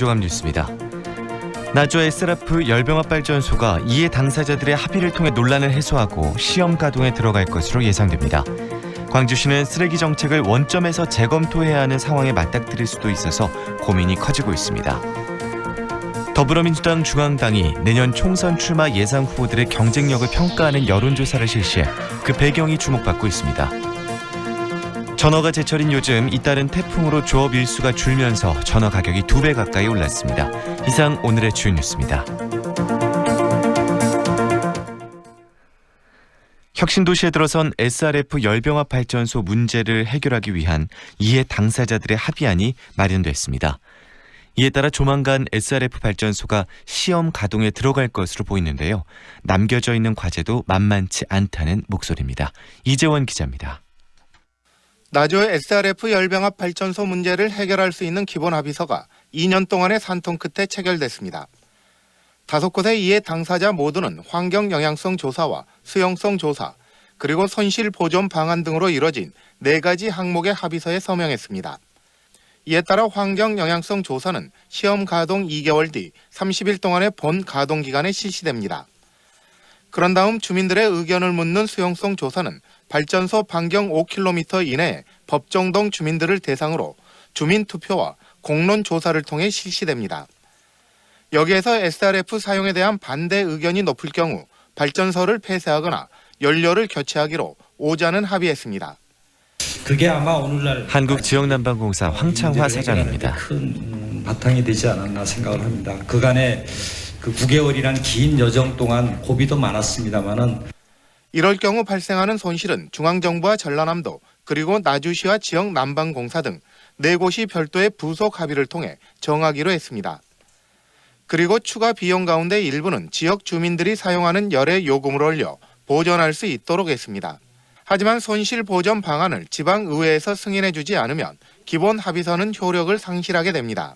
종합 뉴스입니다. 나주 SRF 열병합 발전소가 이해 당사자들의 합의를 통해 논란을 해소하고 시험 가동에 들어갈 것으로 예상됩니다. 광주시는 쓰레기 정책을 원점에서 재검토해야 하는 상황에 맞닥뜨릴 수도 있어서 고민이 커지고 있습니다. 더불어민주당 중앙당이 내년 총선 출마 예상 후보들의 경쟁력을 평가하는 여론조사를 실시해 그 배경이 주목받고 있습니다. 전어가 제철인 요즘 잇따른 태풍으로 조업 일수가 줄면서 전어 가격이 2배 가까이 올랐습니다. 이상 오늘의 주요 뉴스입니다. 혁신도시에 들어선 SRF 열병합 발전소 문제를 해결하기 위한 이해 당사자들의 합의안이 마련됐습니다. 이에 따라 조만간 SRF 발전소가 시험 가동에 들어갈 것으로 보이는데요. 남겨져 있는 과제도 만만치 않다는 목소리입니다. 이재원 기자입니다. 나주 SRF 열병합 발전소 문제를 해결할 수 있는 기본 합의서가 2년 동안의 산통 끝에 체결됐습니다. 5곳의 이해 당사자 모두는 환경 영향성 조사와 수용성 조사, 그리고 손실 보존 방안 등으로 이뤄진 4가지 항목의 합의서에 서명했습니다. 이에 따라 환경 영향성 조사는 시험 가동 2개월 뒤 30일 동안의 본 가동 기간에 실시됩니다. 그런 다음 주민들의 의견을 묻는 수용성 조사는 발전소 반경 5km 이내에 법정동 주민들을 대상으로 주민 투표와 공론 조사를 통해 실시됩니다. 여기에서 SRF 사용에 대한 반대 의견이 높을 경우 발전소를 폐쇄하거나 연료를 교체하기로 오자는 합의했습니다. 그게 아마 오늘날 한국지역난방공사 황창화 사장입니다. 큰 바탕이 되지 않았나 생각을 합니다. 그간에 그 9개월이란 긴 여정 동안 고비도 많았습니다만은 이럴 경우 발생하는 손실은 중앙정부와 전라남도 그리고 나주시와 지역 난방공사 등 4곳이 별도의 부속 합의를 통해 정하기로 했습니다. 그리고 추가 비용 가운데 일부는 지역 주민들이 사용하는 열의 요금을 올려 보전할 수 있도록 했습니다. 하지만 손실 보전 방안을 지방의회에서 승인해주지 않으면 기본 합의서는 효력을 상실하게 됩니다.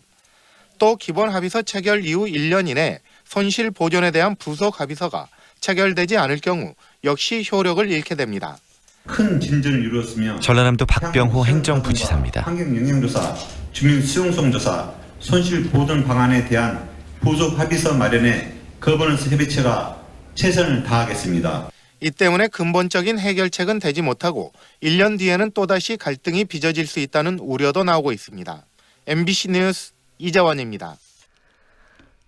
또 기본 합의서 체결 이후 1년 이내에 손실 보전에 대한 부속 합의서가 체결되지 않을 경우 역시 효력을 잃게 됩니다. 큰 진전을 이루었으며 전라남도 박병호 행정부지사입니다. 환경 영향조사, 주민 수용성 조사, 손실 보전 방안에 대한 부속 합의서 마련에 거버넌스 협의체가 최선을 다하겠습니다. 이 때문에 근본적인 해결책은 되지 못하고 1년 뒤에는 또다시 갈등이 빚어질 수 있다는 우려도 나오고 있습니다. MBC 뉴스 이재원입니다.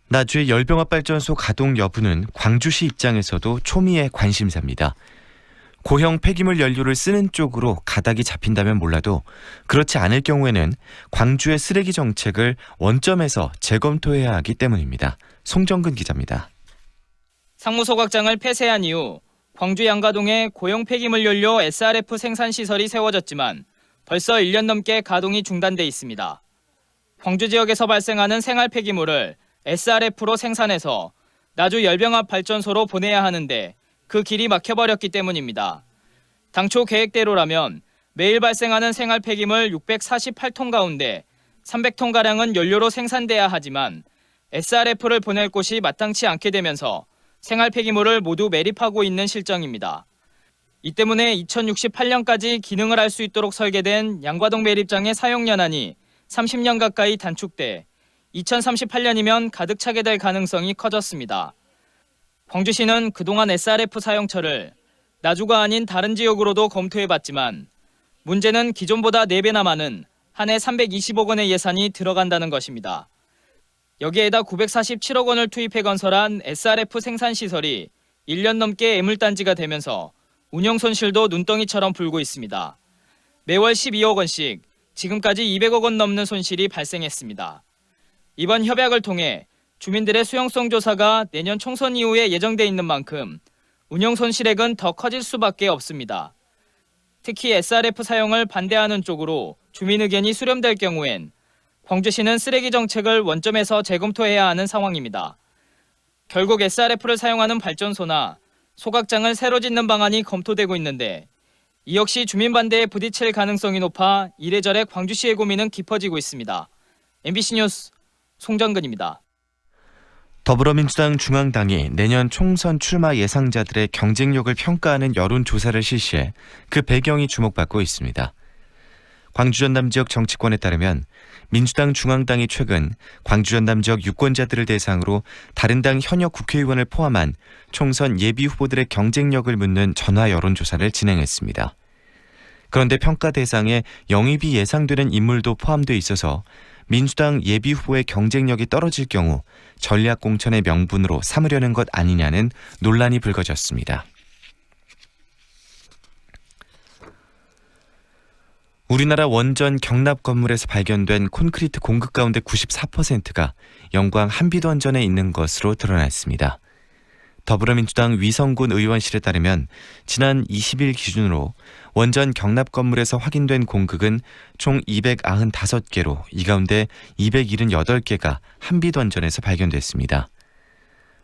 나주의 열병합 발전소 가동 여부는 광주시 입장에서도 초미의 관심사입니다. 고형 폐기물 연료를 쓰는 쪽으로 가닥이 잡힌다면 몰라도 그렇지 않을 경우에는 광주의 쓰레기 정책을 원점에서 재검토해야 하기 때문입니다. 송정근 기자입니다. 상무소각장을 폐쇄한 이후 광주 양가동에 고형 폐기물 연료 SRF 생산 시설이 세워졌지만 벌써 1년 넘게 가동이 중단돼 있습니다. 광주 지역에서 발생하는 생활 폐기물을 SRF로 생산해서 나주 열병합 발전소로 보내야 하는데 그 길이 막혀버렸기 때문입니다. 당초 계획대로라면 매일 발생하는 생활 폐기물 648톤 가운데 300톤가량은 연료로 생산돼야 하지만 SRF를 보낼 곳이 마땅치 않게 되면서 생활 폐기물을 모두 매립하고 있는 실정입니다. 이 때문에 2068년까지 기능을 할 수 있도록 설계된 양과동 매립장의 사용연한이 30년 가까이 단축돼 2038년이면 가득 차게 될 가능성이 커졌습니다. 광주시는 그동안 SRF 사용처를 나주가 아닌 다른 지역으로도 검토해봤지만 문제는 기존보다 4배나 많은 한 해 320억 원의 예산이 들어간다는 것입니다. 여기에다 947억 원을 투입해 건설한 SRF 생산시설이 1년 넘게 애물단지가 되면서 운영 손실도 눈덩이처럼 불고 있습니다. 매월 12억 원씩 지금까지 200억 원 넘는 손실이 발생했습니다. 이번 협약을 통해 주민들의 수용성 조사가 내년 총선 이후에 예정돼 있는 만큼 운영 손실액은 더 커질 수밖에 없습니다. 특히 SRF 사용을 반대하는 쪽으로 주민 의견이 수렴될 경우엔 광주시는 쓰레기 정책을 원점에서 재검토해야 하는 상황입니다. 결국 SRF를 사용하는 발전소나 소각장을 새로 짓는 방안이 검토되고 있는데 이 역시 주민 반대에 부딪힐 가능성이 높아 이래저래 광주시의 고민은 깊어지고 있습니다. MBC 뉴스 송정근입니다. 더불어민주당 중앙당이 내년 총선 출마 예상자들의 경쟁력을 평가하는 여론조사를 실시해 그 배경이 주목받고 있습니다. 광주 전남 지역 정치권에 따르면 민주당 중앙당이 최근 광주 전남 지역 유권자들을 대상으로 다른 당 현역 국회의원을 포함한 총선 예비 후보들의 경쟁력을 묻는 전화 여론조사를 진행했습니다. 그런데 평가 대상에 영입이 예상되는 인물도 포함돼 있어서 민주당 예비 후보의 경쟁력이 떨어질 경우 전략 공천의 명분으로 삼으려는 것 아니냐는 논란이 불거졌습니다. 우리나라 원전 경납 건물에서 발견된 콘크리트 공급 가운데 94%가 영광 한비던전에 있는 것으로 드러났습니다. 더불어민주당 위성군 의원실에 따르면 지난 20일 기준으로 원전 경납 건물에서 확인된 공급은 총 295개로 이 가운데 278개가 한비던전에서 발견됐습니다.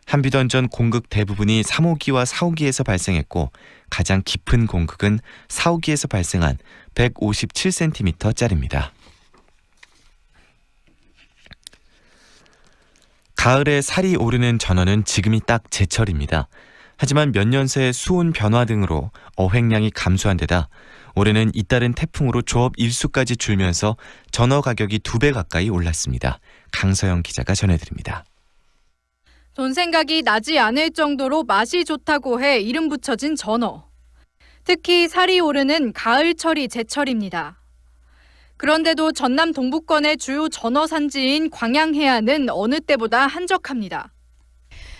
한비던전 공급 대부분이 3호기와 4호기에서 발생했고 가장 깊은 공급은 4호기에서 발생한 157cm짜리입니다. 가을에 살이 오르는 전어는 지금이 딱 제철입니다. 하지만 몇 년 새 수온 변화 등으로 어획량이 감소한 데다 올해는 잇따른 태풍으로 조업 일수까지 줄면서 전어 가격이 2배 가까이 올랐습니다. 강서영 기자가 전해드립니다. 돈 생각이 나지 않을 정도로 맛이 좋다고 해 이름 붙여진 전어. 특히 살이 오르는 가을철이 제철입니다. 그런데도 전남 동부권의 주요 전어 산지인 광양 해안은 어느 때보다 한적합니다.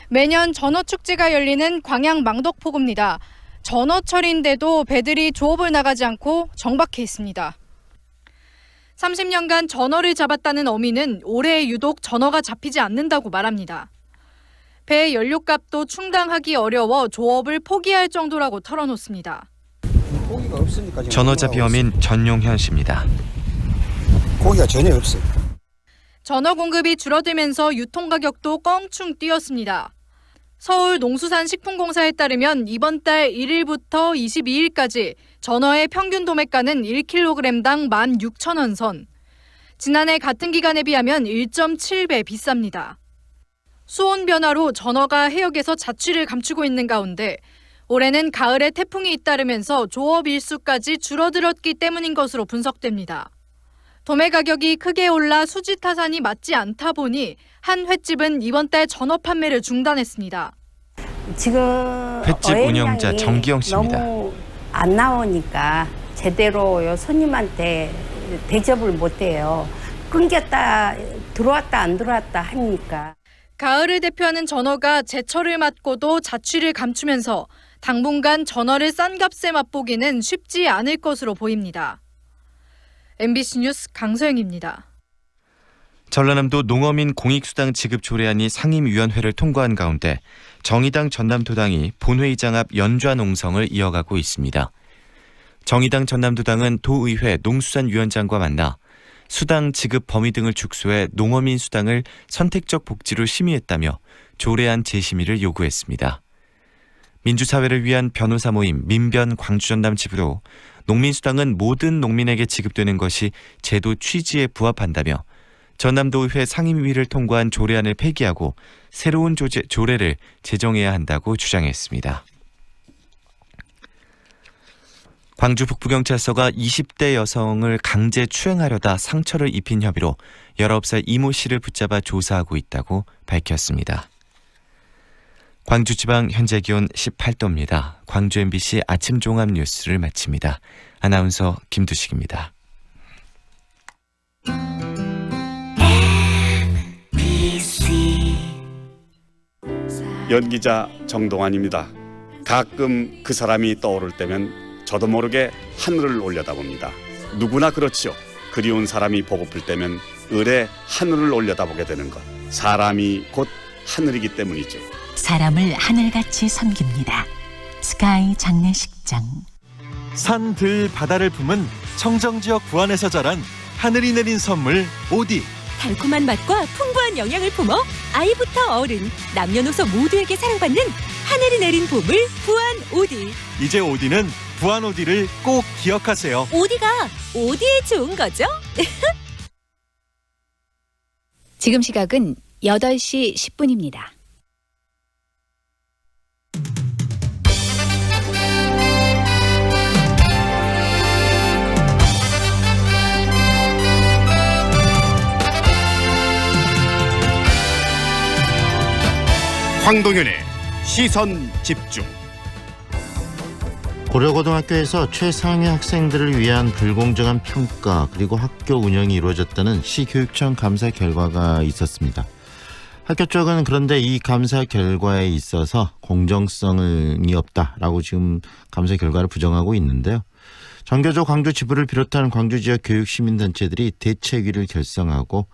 매년 전어 축제가 열리는 광양 망덕포구입니다. 전어철인데도 배들이 조업을 나가지 않고 정박해 있습니다. 30년간 전어를 잡았다는 어민은 올해 유독 전어가 잡히지 않는다고 말합니다. 배 연료값도 충당하기 어려워 조업을 포기할 정도라고 털어놓습니다. 고기가 없으니까 지금 전어잡이 어민 전용현 씨입니다. 고기가 전혀 없어요. 전어 공급이 줄어들면서 유통 가격도 껑충 뛰었습니다. 서울 농수산식품공사에 따르면 이번 달 1일부터 22일까지 전어의 평균 도매가는 1kg당 16,000원 선. 지난해 같은 기간에 비하면 1.7배 비쌉니다. 수온 변화로 전어가 해역에서 자취를 감추고 있는 가운데 올해는 가을에 태풍이 잇따르면서 조업 일수까지 줄어들었기 때문인 것으로 분석됩니다. 도매 가격이 크게 올라 수지 타산이 맞지 않다 보니 한 횟집은 이번 달 전어 판매를 중단했습니다. 지금 횟집 운영자 어획량이 정기영 씨입니다. 너무 안 나오니까 제대로 손님한테 대접을 못해요. 끊겼다 들어왔다 안 들어왔다 하니까. 가을을 대표하는 전어가 제철을 맞고도 자취를 감추면서 당분간 전어를 싼 값에 맛보기는 쉽지 않을 것으로 보입니다. MBC 뉴스 강서영입니다. 전라남도 농어민 공익수당 지급 조례안이 상임위원회를 통과한 가운데 정의당 전남도당이 본회의장 앞 연좌 농성을 이어가고 있습니다. 정의당 전남도당은 도의회 농수산위원장과 만나 수당 지급 범위 등을 축소해 농어민 수당을 선택적 복지로 심의했다며 조례안 재심의를 요구했습니다. 민주사회를 위한 변호사 모임 민변 광주전남 지부도 농민수당은 모든 농민에게 지급되는 것이 제도 취지에 부합한다며 전남도의회 상임위를 통과한 조례안을 폐기하고 새로운 조례를 제정해야 한다고 주장했습니다. 광주 북부경찰서가 20대 여성을 강제 추행하려다 상처를 입힌 혐의로 19살 이모 씨를 붙잡아 조사하고 있다고 밝혔습니다. 광주지방 현재 기온 18도입니다. 광주 MBC 아침 종합 뉴스를 마칩니다. 아나운서 김두식입니다. 연기자 정동환입니다. 가끔 그 사람이 떠오를 때면 저도 모르게 하늘을 올려다봅니다. 누구나 그렇지요. 그리운 사람이 보고플 때면 을에 하늘을 올려다보게 되는 것. 사람이 곧 하늘이기 때문이죠. 사람을 하늘같이 섬깁니다. 스카이 장례식장. 산, 들, 바다를 품은 청정지역 부안에서 자란 하늘이 내린 선물 오디. 달콤한 맛과 풍부한 영양을 품어 아이부터 어른, 남녀노소 모두에게 사랑받는 하늘이 내린 보물 부안 오디. 이제 오디는 부안 오디를 꼭 기억하세요. 오디가 오디에 좋은 거죠? 지금 시각은 8시 10분입니다. 황동윤의 시선 집중. 고려고등학교에서 최상위 학생들을 위한 불공정한 평가 그리고 학교 운영이 이루어졌다는 시교육청 감사 결과가 있었습니다. 학교 쪽은 그런데 이 감사 결과에 있어서 공정성이 없다라고 지금 감사 결과를 부정하고 있는데요. 정교조 광주 지부를 비롯한 광주 지역 교육 시민단체들이 대책위를 결성하고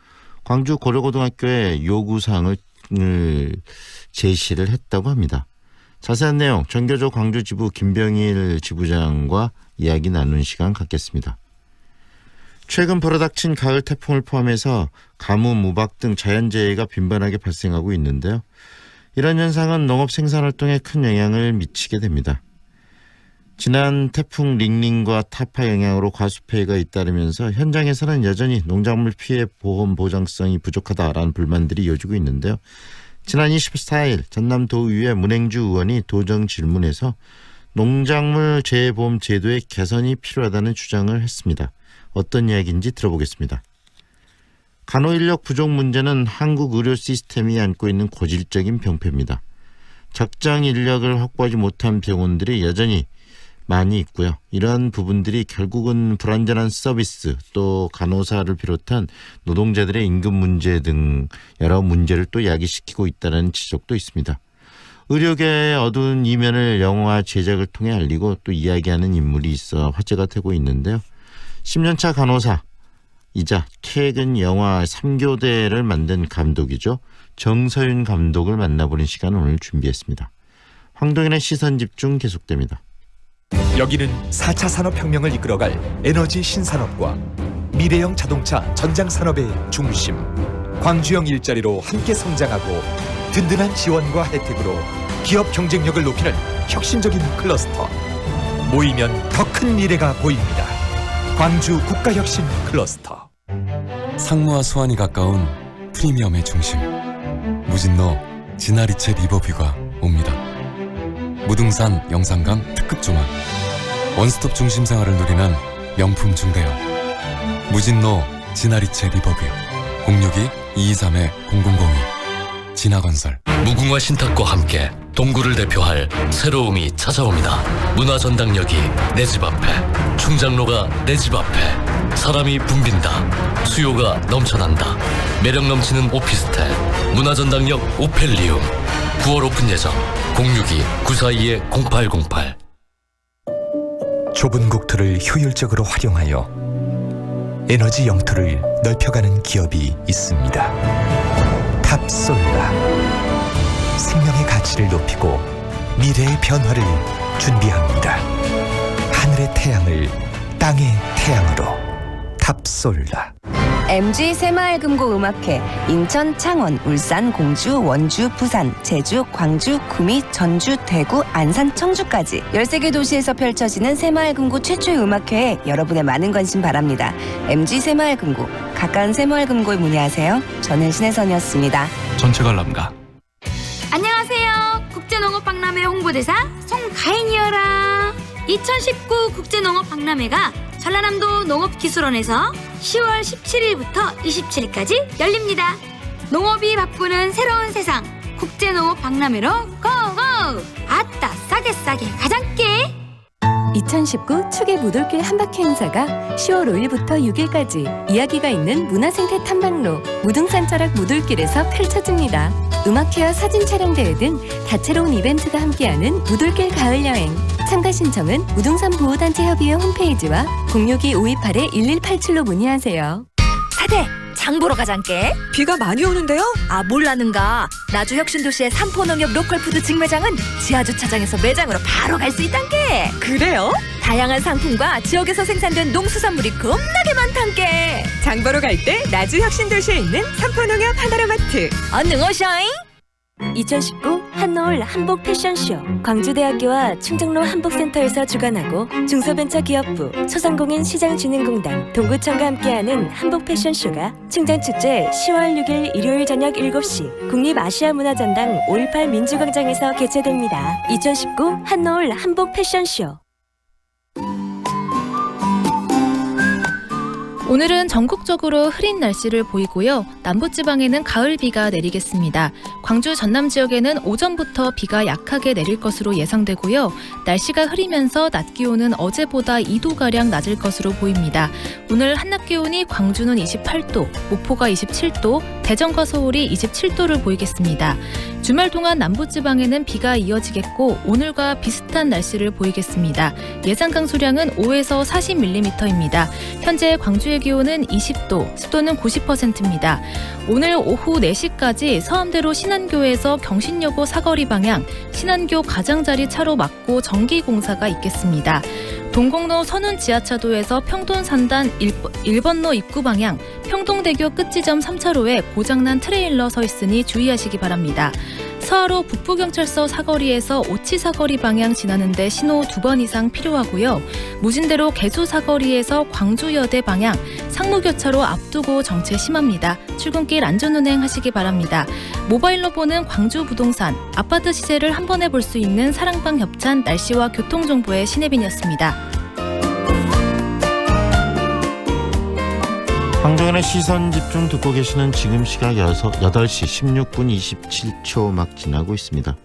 광주 고려고등학교의 요구사항을 제시를 했다고 합니다. 자세한 내용 정교조 광주 지부 김병일 지부장과 이야기 나누는 시간 갖겠습니다. 최근 불어닥친 가을 태풍을 포함해서 가뭄, 우박 등 자연재해가 빈번하게 발생하고 있는데요. 이런 현상은 농업 생산활동에 큰 영향을 미치게 됩니다. 지난 태풍 링링과 타파 영향으로 과수폐해가 잇따르면서 현장에서는 여전히 농작물 피해 보험 보장성이 부족하다라는 불만들이 이어지고 있는데요. 지난 24일 전남도의회 문행주 의원이 도정 질문에서 농작물 재해보험 제도의 개선이 필요하다는 주장을 했습니다. 어떤 이야기인지 들어보겠습니다. 간호인력 부족 문제는 한국 의료 시스템이 안고 있는 고질적인 병폐입니다. 적정 인력을 확보하지 못한 병원들이 여전히 많이 있고요. 이러한 부분들이 결국은 불안전한 서비스 또 간호사를 비롯한 노동자들의 임금 문제 등 여러 문제를 또 야기시키고 있다는 지적도 있습니다. 의료계의 어두운 이면을 영화 제작을 통해 알리고 또 이야기하는 인물이 있어 화제가 되고 있는데요. 10년차 간호사이자 최근 영화 3교대를 만든 감독이죠. 정서윤 감독을 만나보는 시간을 오늘 준비했습니다. 황동현의 시선집중 계속됩니다. 여기는 4차 산업혁명을 이끌어갈 에너지 신산업과 미래형 자동차 전장산업의 중심. 광주형 일자리로 함께 성장하고 든든한 지원과 혜택으로 기업 경쟁력을 높이는 혁신적인 클러스터. 모이면 더 큰 미래가 보입니다. 광주 국가혁신 클러스터. 상무와 수완이 가까운 프리미엄의 중심. 무진로 진아리체 리버뷰가 옵니다. 무등산 영산강 특급 조망. 원스톱 중심 생활을 누리는 명품 중대형. 무진로 진아리체 리버뷰 062-223-0002 진아건설. 무궁화 신탁과 함께 동구를 대표할 새로움이 찾아옵니다. 문화전당역이 내 집 앞에, 충장로가 내 집 앞에. 사람이 붐빈다. 수요가 넘쳐난다. 매력 넘치는 오피스텔 문화전당역 오펠리움. 9월 오픈 예정. 062-942-0808. 좁은 국토를 효율적으로 활용하여 에너지 영토를 넓혀가는 기업이 있습니다. 탑솔라. 생명의 가치를 높이고 미래의 변화를 준비합니다. 하늘의 태양을 땅의 태양으로. 탑솔라. MG 새마을금고 음악회 인천, 창원, 울산, 공주, 원주, 부산, 제주, 광주, 구미, 전주, 대구, 안산, 청주까지 13개 도시에서 펼쳐지는 새마을금고 최초의 음악회에 여러분의 많은 관심 바랍니다. MG 새마을금고, 가까운 새마을금고에 문의하세요. 저는 신혜선이었습니다. 전체 관람가. 안녕하세요. 국제농업박람회 홍보대사 송가인이어라. 2019 국제농업박람회가 전라남도 농업기술원에서 10월 17일부터 27일까지 열립니다. 농업이 바꾸는 새로운 세상 국제농업박람회로 고고! 아따 싸게 가장께! 2019 축의 무돌길 한바퀴 행사가 10월 5일부터 6일까지 이야기가 있는 문화생태 탐방로 무등산자락 무돌길에서 펼쳐집니다. 음악회와 사진 촬영 대회 등 다채로운 이벤트가 함께하는 무돌길 가을여행. 참가 신청은 무등산 보호단체 협의회 홈페이지와 062-528-1187로 문의하세요. 사대 장 보러 가장께. 비가 많이 오는데요? 아 몰랐는가. 나주 혁신도시의 삼포농협 로컬푸드 직매장은 지하주차장에서 매장으로 바로 갈 수 있단게. 그래요? 다양한 상품과 지역에서 생산된 농수산물이 겁나게 많단게. 장 보러 갈 때 나주 혁신도시에 있는 삼포농협 하나로마트 얼른 오셔잉. 2019 한노을 한복 패션쇼 광주대학교와 충정로 한복센터에서 주관하고 중소벤처기업부 소상공인 시장진흥공단 동구청과 함께하는 한복 패션쇼가 충정축제 10월 6일 일요일 저녁 7시 국립아시아문화전당 5.18 민주광장에서 개최됩니다. 2019 한노을 한복 패션쇼. 오늘은 전국적으로 흐린 날씨를 보이고요. 남부지방에는 가을비가 내리겠습니다. 광주 전남 지역에는 오전부터 비가 약하게 내릴 것으로 예상되고요. 날씨가 흐리면서 낮 기온은 어제보다 2도가량 낮을 것으로 보입니다. 오늘 한낮 기온이 광주는 28도, 목포가 27도, 대전과 서울이 27도를 보이겠습니다. 주말 동안 남부지방에는 비가 이어지겠고 오늘과 비슷한 날씨를 보이겠습니다. 예상 강수량은 5에서 40mm입니다. 현재 광주의 기온은 20도, 습도는 90%입니다. 오늘 오후 4시까지 서암대로 신안교에서 경신여고 사거리 방향, 신안교 가장자리 차로 막고 정기 공사가 있겠습니다. 동곡로 선운 지하차도에서 평돈 산단 1번로 입구 방향, 평동대교 끝지점 3차로에 고장난 트레일러 서 있으니 주의하시기 바랍니다. 서하로 북부경찰서 사거리에서 오치 사거리 방향 지나는데 신호 2번 이상 필요하고요. 무진대로 개수 사거리에서 광주여대 방향, 상무교차로 앞두고 정체 심합니다. 출근길 안전운행 하시기 바랍니다. 모바일로 보는 광주 부동산, 아파트 시세를 한 번에 볼 수 있는 사랑방 협찬 날씨와 교통정보의 신혜빈이었습니다. 황정현의 시선집중 듣고 계시는 지금 시각 8시 16분 27초 막 지나고 있습니다.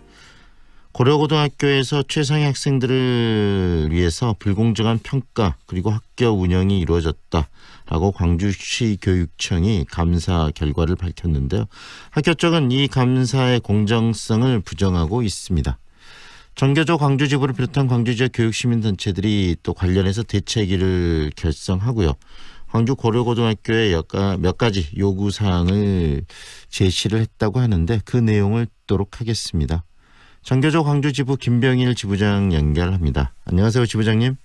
고려고등학교에서 최상위 학생들을 위해서 불공정한 평가 그리고 학교 운영이 이루어졌다라고 광주시 교육청이 감사 결과를 밝혔는데요. 학교 쪽은 이 감사의 공정성을 부정하고 있습니다. 정교조 광주지부를 비롯한 광주 지역 교육시민단체들이 또 관련해서 대책위를 결성하고요. 광주 고려고등학교에 몇 가지 요구사항을 제시를 했다고 하는데 그 내용을 듣도록 하겠습니다. 정교조 광주지부 김병일 지부장 연결합니다. 안녕하세요, 지부장님.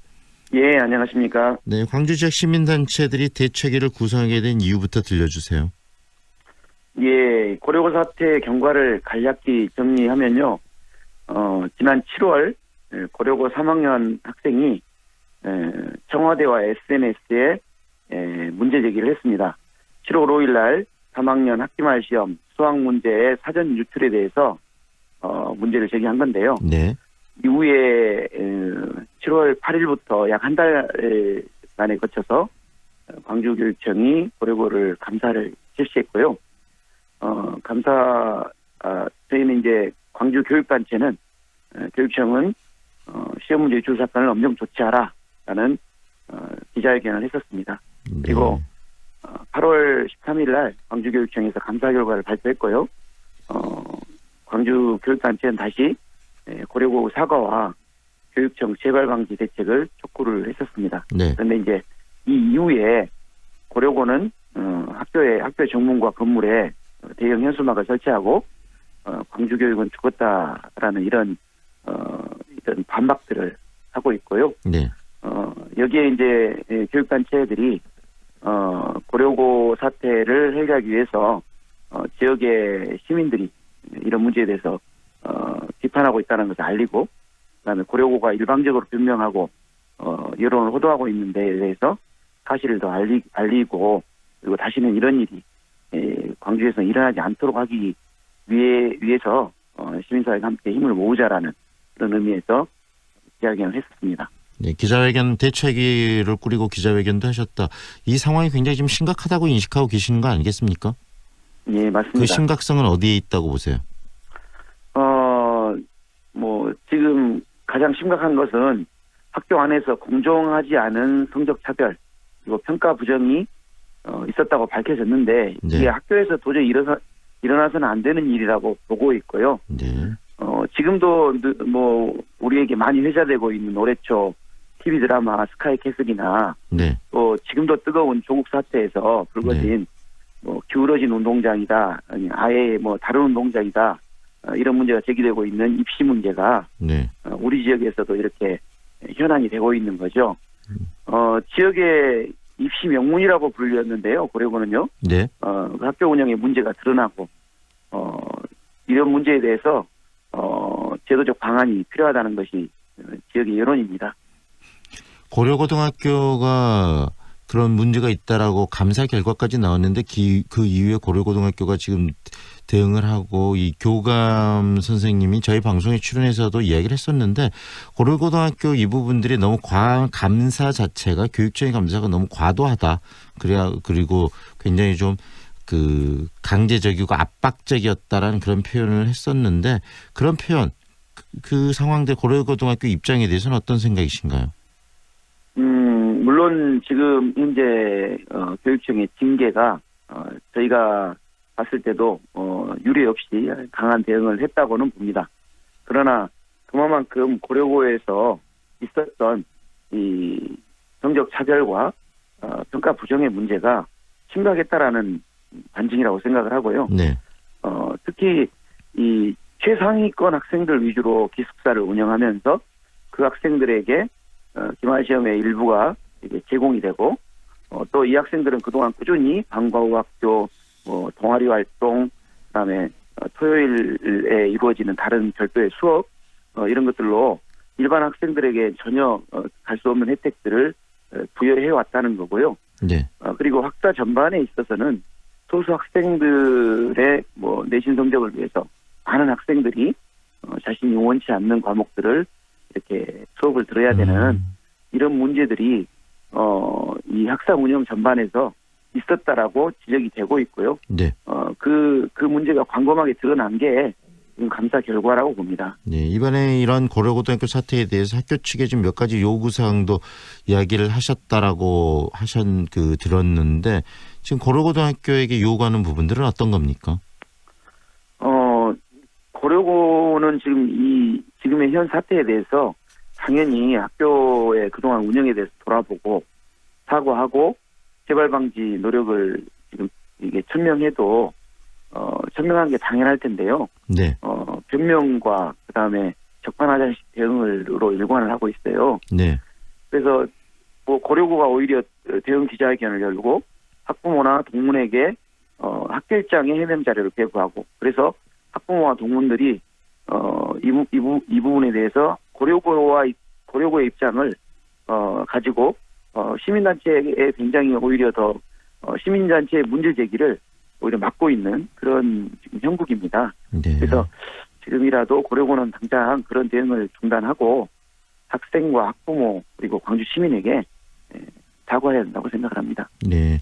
예, 안녕하십니까. 네, 광주 지역 시민단체들이 대책위를 구성하게 된 이유부터 들려주세요. 예, 고려고 사태 경과를 간략히 정리하면요. 지난 7월 고려고 3학년 학생이 청와대와 SNS에 문제 제기를 했습니다. 7월 5일 날 3학년 학기말 시험 수학 문제의 사전 유출에 대해서 문제를 제기한 건데요. 네. 이후에 7월 8일부터 약 한 달간에 거쳐서 광주교육청이 고려고를 감사를 실시했고요. 저희는 이제 광주 교육단체는 교육청은 시험 문제 유출 사건을 엄정 조치하라라는 기자회견을 했었습니다. 그리고 8월 13일 날 광주교육청에서 감사 결과를 발표했고요. 광주교육단체는 다시 고려고 사과와 교육청 재발 방지 대책을 촉구를 했었습니다. 네. 그런데 이제 이 이후에 고려고는 학교의 정문과 건물에 대형 현수막을 설치하고 광주교육은 죽었다라는 이런 반박들을 하고 있고요. 네. 여기에 이제 교육단체들이 고려고 사태를 해결하기 위해서 지역의 시민들이 이런 문제에 대해서 비판하고 있다는 것을 알리고, 그다음에 고려고가 일방적으로 변명하고 여론을 호도하고 있는 데에 대해서 사실을 더 알리고, 그리고 다시는 이런 일이 광주에서 일어나지 않도록 하기 위해서 시민사회가 함께 힘을 모으자라는 그런 의미에서 기자회견을 했었습니다. 네, 기자회견 대책위를 꾸리고 기자회견도 하셨다. 이 상황이 굉장히 좀 심각하다고 인식하고 계시는 거 아니겠습니까? 예, 맞습니다. 그 심각성은 어디에 있다고 보세요? 지금 가장 심각한 것은 학교 안에서 공정하지 않은 성적 차별 그리고 평가 부정이 있었다고 밝혀졌는데, 네. 이게 학교에서 도저히 일어나서는 안 되는 일이라고 보고 있고요. 네. 지금도 우리에게 많이 회자되고 있는 올해초 TV 드라마 스카이 캐슬이나 네. 또 지금도 뜨거운 조국 사태에서 불거진 기울어진 운동장이다, 아예 다른 운동장이다, 이런 문제가 제기되고 있는 입시 문제가 네. 우리 지역에서도 이렇게 현안이 되고 있는 거죠. 지역의 입시 명문이라고 불렸는데요. 고려고는요. 네. 학교 운영에 문제가 드러나고 이런 문제에 대해서 제도적 방안이 필요하다는 것이 지역의 여론입니다. 고려고등학교가 그런 문제가 있다라고 감사 결과까지 나왔는데 그 이후에 고려고등학교가 지금 대응을 하고 이 교감 선생님이 저희 방송에 출연해서도 이야기를 했었는데 고려고등학교 이 부분들이 너무 감사 자체가 교육적인 감사가 너무 과도하다. 그리고 굉장히 좀 그 강제적이고 압박적이었다라는 그런 표현을 했었는데 그런 표현 그 상황들 고려고등학교 입장에 대해서는 어떤 생각이신가요? 물론 지금 현재 교육청의 징계가 저희가 봤을 때도 유례 없이 강한 대응을 했다고는 봅니다. 그러나 그만큼 고려고에서 있었던 이 성적 차별과 평가 부정의 문제가 심각했다라는 반증이라고 생각을 하고요. 네. 특히 이 최상위권 학생들 위주로 기숙사를 운영하면서 그 학생들에게 기말 시험의 일부가 제공이 되고 또 이 학생들은 그동안 꾸준히 방과 후 학교, 동아리 활동, 그다음에 토요일에 이루어지는 다른 별도의 수업 이런 것들로 일반 학생들에게 전혀 갈 수 없는 혜택들을 부여해 왔다는 거고요. 네. 그리고 학사 전반에 있어서는 소수 학생들의 내신 성적을 위해서 많은 학생들이 자신이 원치 않는 과목들을 이렇게 수업을 들어야 되는 이런 문제들이 이 학사 운영 전반에서 있었다라고 지적이 되고 있고요. 네. 그 문제가 광범하게 드러난 게 감사 결과라고 봅니다. 네, 이번에 이런 고려고등학교 사태에 대해서 학교 측에 좀 몇 가지 요구사항도 이야기를 하셨다라고 들었는데 지금 고려고등학교에게 요구하는 부분들은 어떤 겁니까? 고려고는 지금의 현 사태에 대해서 당연히 학교의 그동안 운영에 대해서 돌아보고 사과하고 재발 방지 노력을 지금 이게 천명해도 천명한 게 당연할 텐데요. 네. 변명과 그다음에 적반하장식 대응으로 일관을 하고 있어요. 네. 그래서 고려고가 오히려 대응 기자회견을 열고 학부모나 동문에게 학교 입장의 해명 자료를 배부하고 그래서 학부모와 동문들이 이 부분에 대해서 고려고의 입장을 가지고 시민단체에 굉장히 오히려 더 시민단체의 문제 제기를 오히려 막고 있는 그런 지금 형국입니다. 네. 그래서 지금이라도 고려고는 당장 그런 대응을 중단하고 학생과 학부모 그리고 광주 시민에게 사과해야 된다고 생각을 합니다. 네.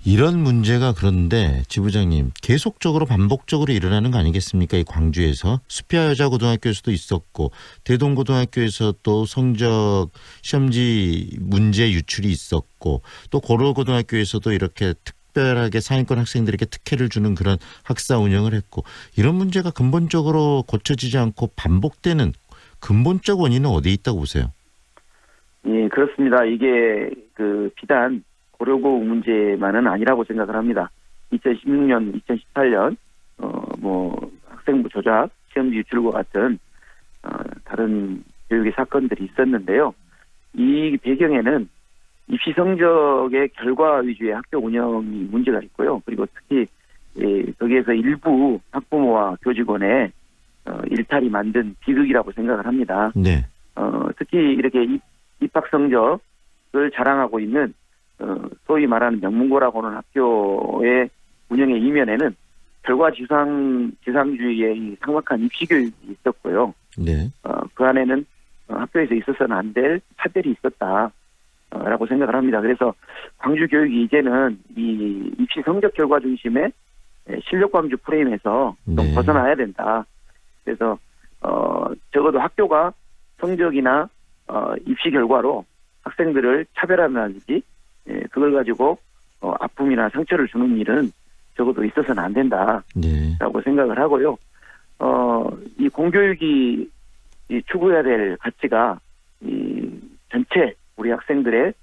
이런 문제가 그런데 지부장님 계속적으로 반복적으로 일어나는 거 아니겠습니까? 이 광주에서 수피아 여자고등학교에서도 있었고 대동고등학교에서 또 성적 시험지 문제 유출이 있었고 또 고려고등학교에서도 이렇게 특별하게 상위권 학생들에게 특혜를 주는 그런 학사 운영을 했고 이런 문제가 근본적으로 고쳐지지 않고 반복되는 근본적 원인은 어디에 있다고 보세요? 예, 그렇습니다. 이게 비단 고려고 문제만은 아니라고 생각을 합니다. 2016년, 2018년 학생부 조작, 시험지 유출과 같은 다른 교육의 사건들이 있었는데요. 이 배경에는 입시 성적의 결과 위주의 학교 운영이 문제가 있고요. 그리고 특히 거기에서 일부 학부모와 교직원의 일탈이 만든 비극이라고 생각을 합니다. 네. 특히 이렇게 입학 성적을 자랑하고 있는 소위 말하는 명문고라고는 학교의 운영의 이면에는 결과 지상주의의 상막한 입시 교육이 있었고요. 네. 그 안에는 학교에서 있어서는 안 될 차별이 있었다라고 생각을 합니다. 그래서 광주 교육이 이제는 이 입시 성적 결과 중심의 실력 광주 프레임에서 좀 벗어나야 된다. 그래서 적어도 학교가 성적이나 입시 결과로 학생들을 차별하든지 그걸 가지고 아픔이나 상처를 주는 일은 적어도 있어서는 안 된다라고 생각을 하고요. 이 공교육이 추구해야 될 가치가 이 전체 우리 학생들의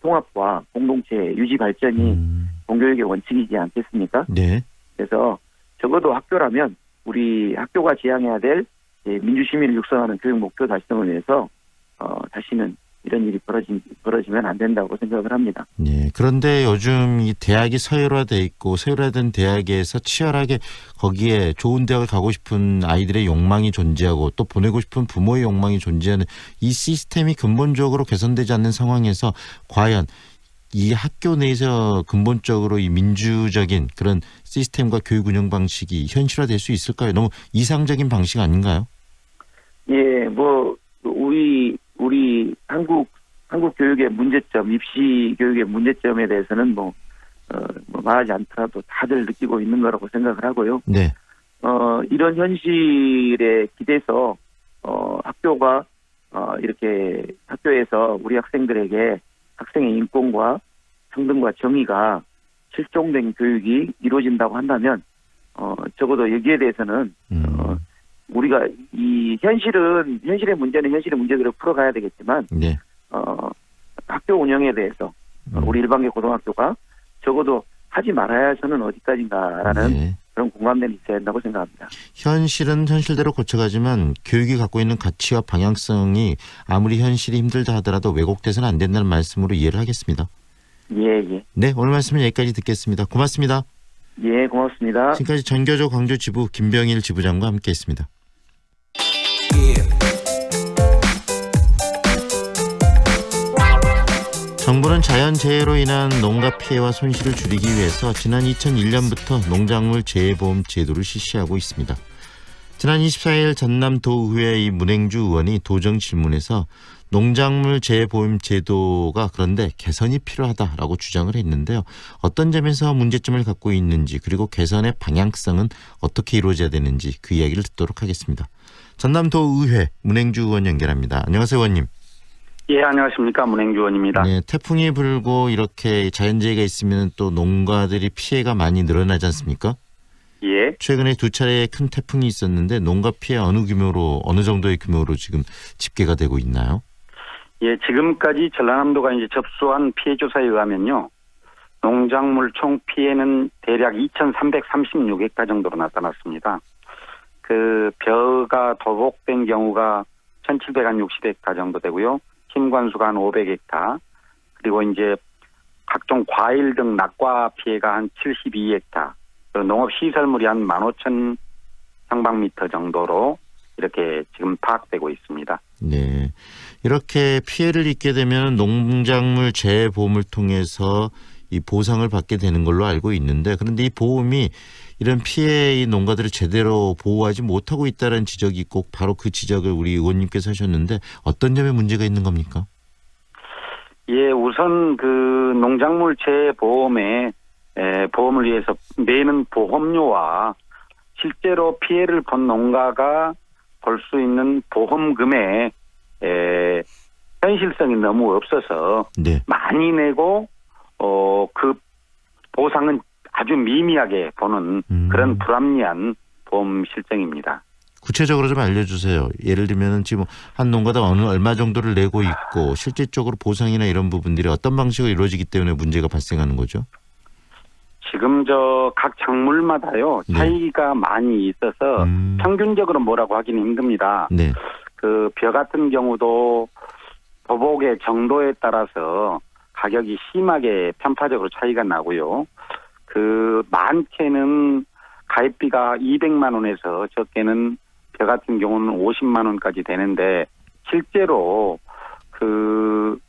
통합과 공동체 유지 발전이 공교육의 원칙이지 않겠습니까? 네. 그래서 적어도 학교라면 우리 학교가 지향해야 될 민주시민을 육성하는 교육 목표 달성을 위해서 다시는 이런 일이 벌어지면 안 된다고 생각을 합니다. 네. 그런데 요즘 이 대학이 서열화돼 있고 서열화된 대학에서 치열하게 거기에 좋은 대학을 가고 싶은 아이들의 욕망이 존재하고 또 보내고 싶은 부모의 욕망이 존재하는 이 시스템이 근본적으로 개선되지 않는 상황에서 과연 이 학교 내에서 근본적으로 이 민주적인 그런 시스템과 교육 운영 방식이 현실화될 수 있을까요? 너무 이상적인 방식 아닌가요? 예, 뭐 우리 한국 교육의 문제점, 입시 교육의 문제점에 대해서는 뭐 말하지 않더라도 다들 느끼고 있는 거라고 생각을 하고요. 네. 이런 현실에 기대서 학교가 이렇게 학교에서 우리 학생들에게 학생의 인권과 평등과 정의가 실종된 교육이 이루어진다고 한다면 적어도 여기에 대해서는 우리가 이 현실의 문제는 현실의 문제대로 풀어가야 되겠지만 네. 학교 운영에 대해서 우리 일반계 고등학교가 적어도 하지 말아야 저는 어디까지인가라는 네. 그런 공감대는 있어야 한다고 생각합니다. 현실은 현실대로 고쳐가지만 교육이 갖고 있는 가치와 방향성이 아무리 현실이 힘들다 하더라도 왜곡돼서는 안 된다는 말씀으로 이해를 하겠습니다. 예. 네, 오늘 말씀은 여기까지 듣겠습니다. 고맙습니다. 예, 고맙습니다. 지금까지 전교조 광주지부 김병일 지부장과 함께했습니다. 정부는 자연재해로 인한 농가 피해와 손실을 줄이기 위해서 지난 2001년부터 농작물 재해보험 제도를 실시하고 있습니다. 지난 24일 전남도의회 이 문행주 의원이 도정 질문에서 농작물 재해보험 제도가 그런데 개선이 필요하다라고 주장을 했는데요. 어떤 점에서 문제점을 갖고 있는지 그리고 개선의 방향성은 어떻게 이루어져야 되는지 그 이야기를 듣도록 하겠습니다. 전남도의회 문행주 의원 연결합니다. 안녕하세요, 의원님. 예, 안녕하십니까. 문행주 의원입니다. 네, 태풍이 불고 이렇게 자연재해가 있으면 또 농가들이 피해가 많이 늘어나지 않습니까? 예. 최근에 2차례의 큰 태풍이 있었는데 농가 피해 어느 정도의 규모로 지금 집계가 되고 있나요? 예, 지금까지 전라남도가 이제 접수한 피해 조사에 의하면요. 농작물 총 피해는 대략 2,336헥타 정도로 나타났습니다. 그 벼가 도복된 경우가 1,760헥타 정도 되고요. 힘관수가 한 500헥타, 그리고 이제 각종 과일 등 낙과 피해가 한 72헥타, 그리고 농업시설물이 한 15,000 평방미터 정도로 이렇게 지금 파악되고 있습니다. 네, 이렇게 피해를 입게 되면 농작물 재해보험을 통해서 이 보상을 받게 되는 걸로 알고 있는데, 그런데 이 보험이 이런 피해의 농가들을 제대로 보호하지 못하고 있다는 지적이 있고 바로 그 지적을 우리 의원님께서 하셨는데 어떤 점에 문제가 있는 겁니까? 예, 우선 그 농작물 재보험에 보험을 위해서 내는 보험료와 실제로 피해를 본 농가가 볼 수 있는 보험금의 현실성이 너무 없어서 네. 많이 내고 그 보상은 아주 미미하게 보는 그런 불합리한 보험 실정입니다. 구체적으로 좀 알려주세요. 예를 들면 지금 한 농가당 얼마 정도를 내고 있고 실질적으로 보상이나 이런 부분들이 어떤 방식으로 이루어지기 때문에 문제가 발생하는 거죠? 지금 각 작물마다요 차이가 많이 있어서 평균적으로 뭐라고 하기는 힘듭니다. 네. 그 벼 같은 경우도 도복의 정도에 따라서 가격이 심하게 편파적으로 차이가 나고요. 그 많게는 가입비가 200만 원에서 적게는 벼 같은 경우는 50만 원까지 되는데 실제로 그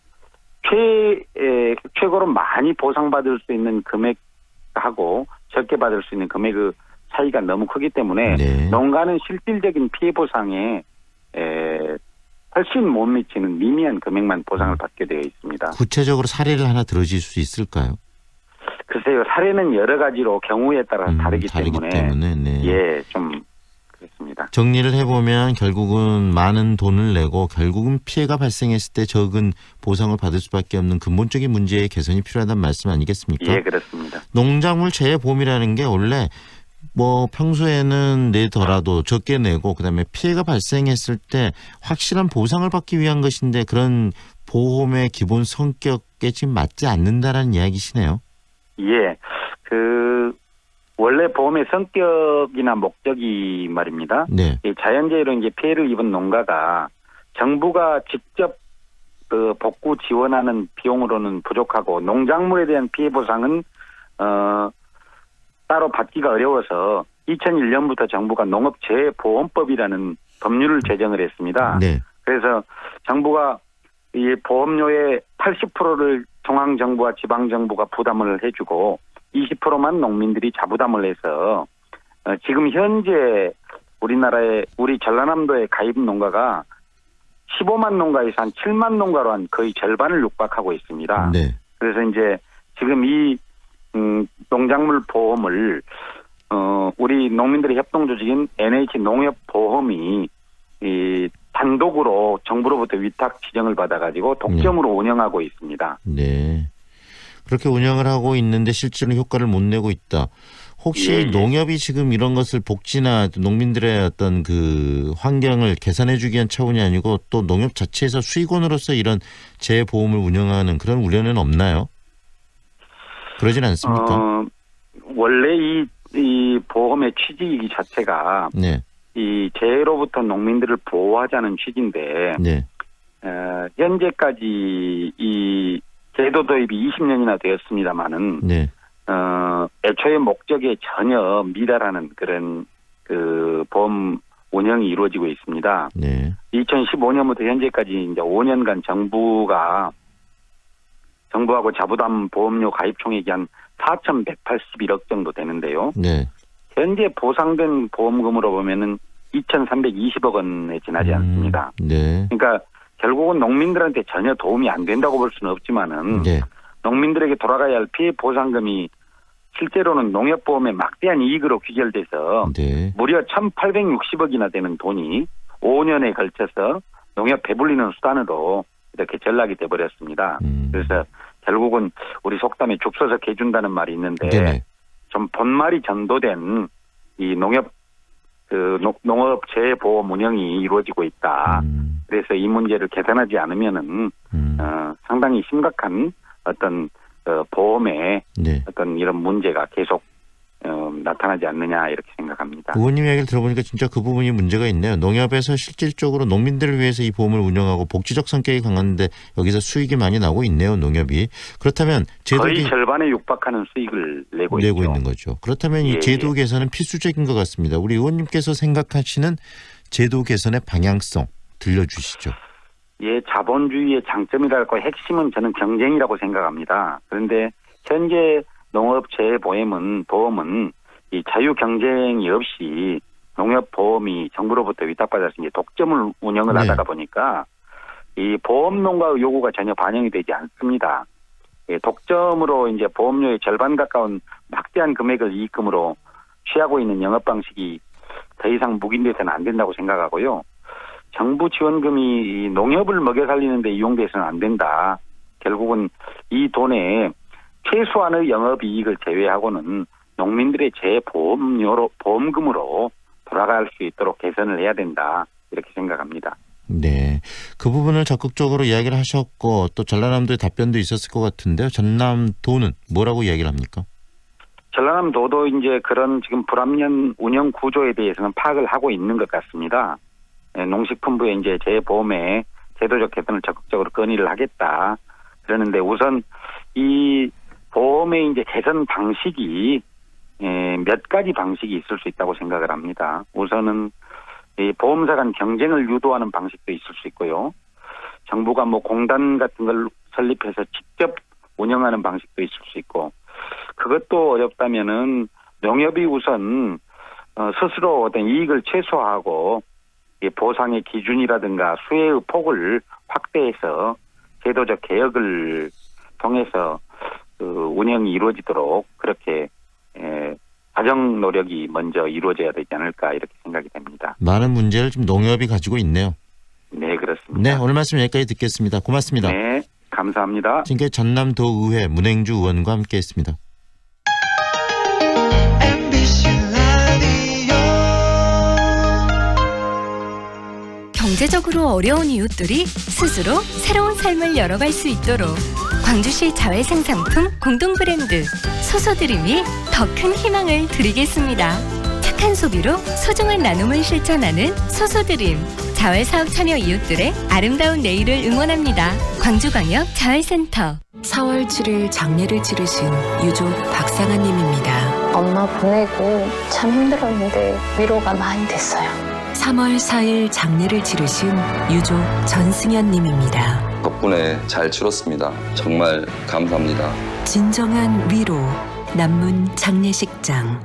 최고로 많이 보상받을 수 있는 금액하고 적게 받을 수 있는 금액의 차이가 너무 크기 때문에 네. 농가는 실질적인 피해 보상에 훨씬 못 미치는 미미한 금액만 보상을 받게 되어 있습니다. 구체적으로 사례를 하나 들어줄 수 있을까요? 글쎄요, 사례는 여러 가지로 경우에 따라 다르기 때문에 네. 예, 좀 그렇습니다. 정리를 해보면 결국은 많은 돈을 내고 결국은 피해가 발생했을 때 적은 보상을 받을 수밖에 없는 근본적인 문제의 개선이 필요하다는 말씀 아니겠습니까? 예, 그렇습니다. 농작물 재해보험이라는 게 원래 뭐 평소에는 내더라도 적게 내고 그다음에 피해가 발생했을 때 확실한 보상을 받기 위한 것인데 그런 보험의 기본 성격에 지금 맞지 않는다라는 이야기시네요. 예, 그 원래 보험의 성격이나 목적이 말입니다. 네. 이 자연재해로 이제 피해를 입은 농가가 정부가 직접 그 복구 지원하는 비용으로는 부족하고 농작물에 대한 피해 보상은 따로 받기가 어려워서 2001년부터 정부가 농업재해보험법이라는 법률을 제정을 했습니다. 네. 그래서 정부가 이 보험료의 80%를 중앙정부와 지방정부가 부담을 해주고 20%만 농민들이 자부담을 해서 지금 현재 우리 전라남도의 가입 농가가 15만 농가에서 한 7만 농가로 한 거의 절반을 육박하고 있습니다. 네. 그래서 이제 지금 이 농작물 보험을 우리 농민들의 협동조직인 NH 농협보험이 이 단독으로 정부로부터 위탁 지정을 받아가지고 독점으로 운영하고 있습니다. 네. 그렇게 운영을 하고 있는데 실제로 효과를 못 내고 있다. 혹시 농협이 지금 이런 것을 복지나 농민들의 어떤 그 환경을 개선해주기 위한 차원이 아니고 또 농협 자체에서 수익원으로서 이런 재보험을 운영하는 그런 우려는 없나요? 그러진 않습니까? 원래 이 보험의 취지 자체가 네. 이 재해로부터 농민들을 보호하자는 취지인데 네. 현재까지 이 제도 도입이 20년이나 되었습니다마는 네. 애초의 목적에 전혀 미달하는 그런 그 보험 운영이 이루어지고 있습니다. 네. 2015년부터 현재까지 이제 5년간 정부하고 자부담 보험료 가입 총액이 한 4,181억 정도 되는데요. 네. 현재 보상된 보험금으로 보면은 2,320억 원에 지나지 않습니다. 네. 그러니까 결국은 농민들한테 전혀 도움이 안 된다고 볼 수는 없지만은 네. 농민들에게 돌아가야 할 피해 보상금이 실제로는 농협보험의 막대한 이익으로 귀결돼서 네. 무려 1,860억이나 되는 돈이 5년에 걸쳐서 농협 배불리는 수단으로 이렇게 전락이 돼버렸습니다. 그래서 결국은 우리 속담에 죽서서 개준다는 말이 있는데 네네. 좀 본말이 전도된 이 농협 재보험 운영이 이루어지고 있다. 그래서 이 문제를 개선하지 않으면은 상당히 심각한 어떤 보험에 네. 어떤 이런 문제가 계속 나타나지 않느냐 이렇게 생각합니다. 의원님 이야기를 들어보니까 진짜 그 부분이 문제가 있네요. 농협에서 실질적으로 농민들을 위해서 이 보험을 운영하고 복지적 성격이 강한데 여기서 수익이 많이 나고 있네요. 농협이. 그렇다면 거의 절반에 육박하는 수익을 내고 있죠. 있는 거죠. 그렇다면 이 제도 개선은 필수적인 것 같습니다. 우리 의원님께서 생각하시는 제도 개선의 방향성 들려주시죠. 예, 자본주의의 장점이랄까 핵심은 저는 경쟁이라고 생각합니다. 그런데 현재 농업 재보험은 이 자유 경쟁이 없이 농협 보험이 정부로부터 위탁받아서 이제 독점을 운영을 하다가 보니까 이 보험 농가의 요구가 전혀 반영이 되지 않습니다. 예, 독점으로 이제 보험료의 절반 가까운 막대한 금액을 이익금으로 취하고 있는 영업 방식이 더 이상 묵인돼서는 안 된다고 생각하고요. 정부 지원금이 농협을 먹여 살리는 데 이용돼서는 안 된다. 결국은 이 돈에 최소한의 영업이익을 제외하고는 농민들의 보험금으로 돌아갈 수 있도록 개선을 해야 된다. 이렇게 생각합니다. 네. 그 부분을 적극적으로 이야기를 하셨고 또 전라남도의 답변도 있었을 것 같은데요. 전남도는 뭐라고 이야기를 합니까? 전라남도도 이제 그런 지금 불합리한 운영 구조에 대해서는 파악을 하고 있는 것 같습니다. 농식품부에 이제 재보험에 제도적 개선을 적극적으로 건의를 하겠다. 그러는데 우선 이 보험의 이제 개선 방식이 몇 가지 방식이 있을 수 있다고 생각을 합니다. 우선은 이 보험사 간 경쟁을 유도하는 방식도 있을 수 있고요. 정부가 뭐 공단 같은 걸 설립해서 직접 운영하는 방식도 있을 수 있고, 그것도 어렵다면은 농협이 우선 스스로 어떤 이익을 최소화하고 이 보상의 기준이라든가 수혜의 폭을 확대해서 제도적 개혁을 통해서 운영이 이루어지도록 그렇게 가정 노력이 먼저 이루어져야 되지 않을까 이렇게 생각이 됩니다. 많은 문제를 지금 농협이 가지고 있네요. 네, 그렇습니다. 네, 오늘 말씀 여기까지 듣겠습니다. 고맙습니다. 네, 감사합니다. 지금까지 전남도의회 문행주 의원과 함께했습니다. 경제적으로 어려운 이웃들이 스스로 새로운 삶을 열어갈 수 있도록 광주시 자회생상품 공동브랜드 소소드림이 더 큰 희망을 드리겠습니다. 착한 소비로 소중한 나눔을 실천하는 소소드림. 자회사업 참여 이웃들의 아름다운 내일을 응원합니다. 광주광역 자회센터. 4월 7일 장례를 치르신 유족 박상아 님입니다. 엄마 보내고 참 힘들었는데 위로가 많이 됐어요. 3월 4일 장례를 치르신 유족 전승현 님입니다. 덕분에 잘 치렀습니다. 정말 감사합니다. 진정한 위로 남문 장례식장.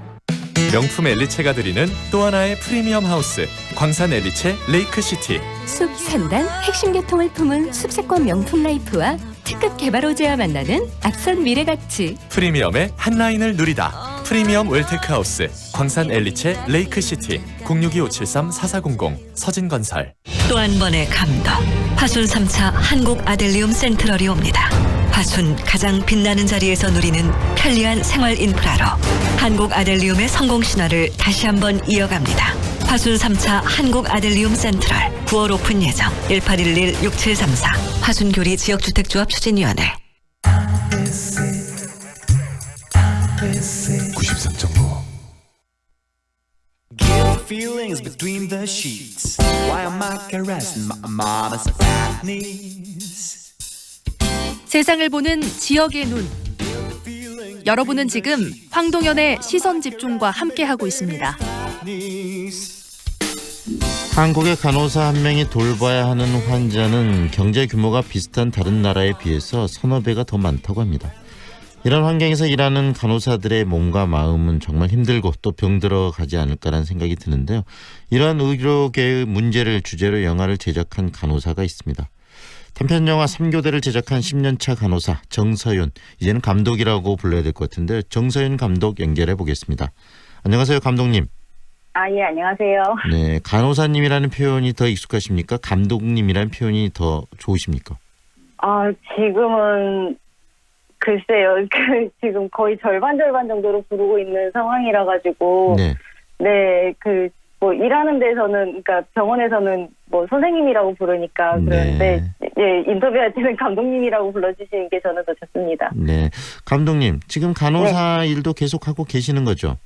명품 엘리체가 드리는 또 하나의 프리미엄 하우스 광산 엘리체 레이크시티. 숲 3단 핵심 교통을 품은 숲세권 명품 라이프와 특급 개발 호재와 만나는 앞선 미래 가치. 프리미엄의 한 라인을 누리다. 프리미엄 웰테크하우스 광산 엘리체 레이크시티 062-573-4400 서진건설. 또 한 번의 감동. 화순 3차 한국 아델리움 센트럴이 옵니다. 화순 가장 빛나는 자리에서 누리는 편리한 생활 인프라로 한국 아델리움의 성공 신화를 다시 한번 이어갑니다. 화순 3차 한국 아델리움 센트럴 9월 오픈 예정. 1811-6734 화순교리 지역주택조합 추진위원회. 93.9 Guilt feelings between the sheets. Why am I caressing my mama's fat knees? 세상을 보는 지역의 눈. 여러분은 지금 황동현의 시선 집중과 함께하고 있습니다. 한국의 간호사 한 명이 돌봐야 하는 환자는 경제 규모가 비슷한 다른 나라에 비해서 서너 배가 더 많다고 합니다. 이런 환경에서 일하는 간호사들의 몸과 마음은 정말 힘들고 또 병들어 가지 않을까라는 생각이 드는데요. 이러한 의료계의 문제를 주제로 영화를 제작한 간호사가 있습니다. 단편 영화 3교대를 제작한 10년차 간호사 정서윤, 이제는 감독이라고 불러야 될 것 같은데 정서윤 감독 연결해 보겠습니다. 안녕하세요, 감독님. 예, 안녕하세요. 네, 간호사님이라는 표현이 더 익숙하십니까? 감독님이라는 표현이 더 좋으십니까? 지금은 글쎄요. 지금 거의 절반 정도로 부르고 있는 상황이라 가지고 일하는 데서는, 그러니까 병원에서는 선생님이라고 부르니까 그러는데 인터뷰할 때는 감독님이라고 불러주시는 게 저는 더 좋습니다. 네, 감독님 지금 간호사 일도 계속하고 계시는 거죠?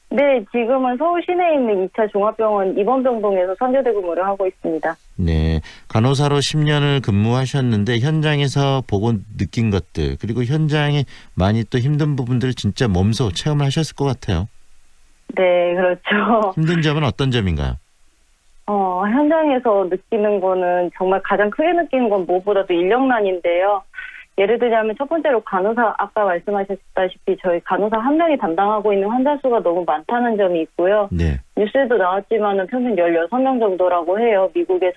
네, 지금은 서울 시내에 있는 2차 종합병원 입원병동에서 선교대 근무를 하고 있습니다. 네, 간호사로 10년을 근무하셨는데 현장에서 보고 느낀 것들, 그리고 현장에 많이 또 힘든 부분들을 진짜 몸소 체험을 하셨을 것 같아요. 네, 그렇죠. 힘든 점은 어떤 점인가요? 현장에서 느끼는 거는 정말 가장 크게 느끼는 건 무엇보다도 인력난인데요. 예를 들자면 첫 번째로 간호사, 아까 말씀하셨다시피 저희 간호사 한 명이 담당하고 있는 환자 수가 너무 많다는 점이 있고요. 네. 뉴스에도 나왔지만은 평균 16명 정도라고 해요. 미국에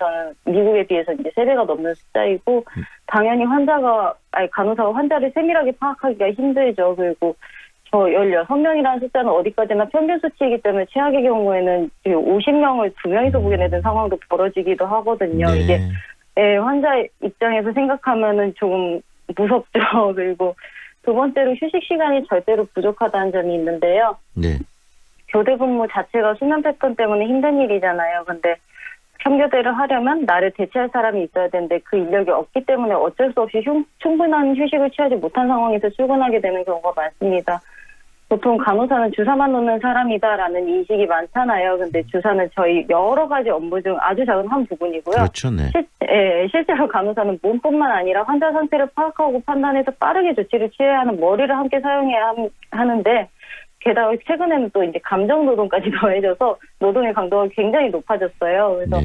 비해서 이제 3배가 넘는 숫자이고, 당연히 간호사가 환자를 세밀하게 파악하기가 힘들죠. 그리고 저 16명이라는 숫자는 어디까지나 평균 수치이기 때문에 최악의 경우에는 50명을 2명이서 보게 되는 상황도 벌어지기도 하거든요. 네. 이게 환자 입장에서 생각하면은 조금 무섭죠. 그리고 두 번째로 휴식 시간이 절대로 부족하다는 점이 있는데요. 네. 교대 근무 자체가 수면 패턴 때문에 힘든 일이잖아요. 근데 평교대를 하려면 나를 대체할 사람이 있어야 되는데 그 인력이 없기 때문에 어쩔 수 없이 충분한 휴식을 취하지 못한 상황에서 출근하게 되는 경우가 많습니다. 보통 간호사는 주사만 놓는 사람이다라는 인식이 많잖아요. 근데 주사는 저희 여러 가지 업무 중 아주 작은 한 부분이고요. 그렇죠, 네. 실제로 간호사는 몸뿐만 아니라 환자 상태를 파악하고 판단해서 빠르게 조치를 취해야 하는 머리를 함께 사용해야 하는데, 게다가 최근에는 또 이제 감정 노동까지 더해져서 노동의 강도가 굉장히 높아졌어요. 그래서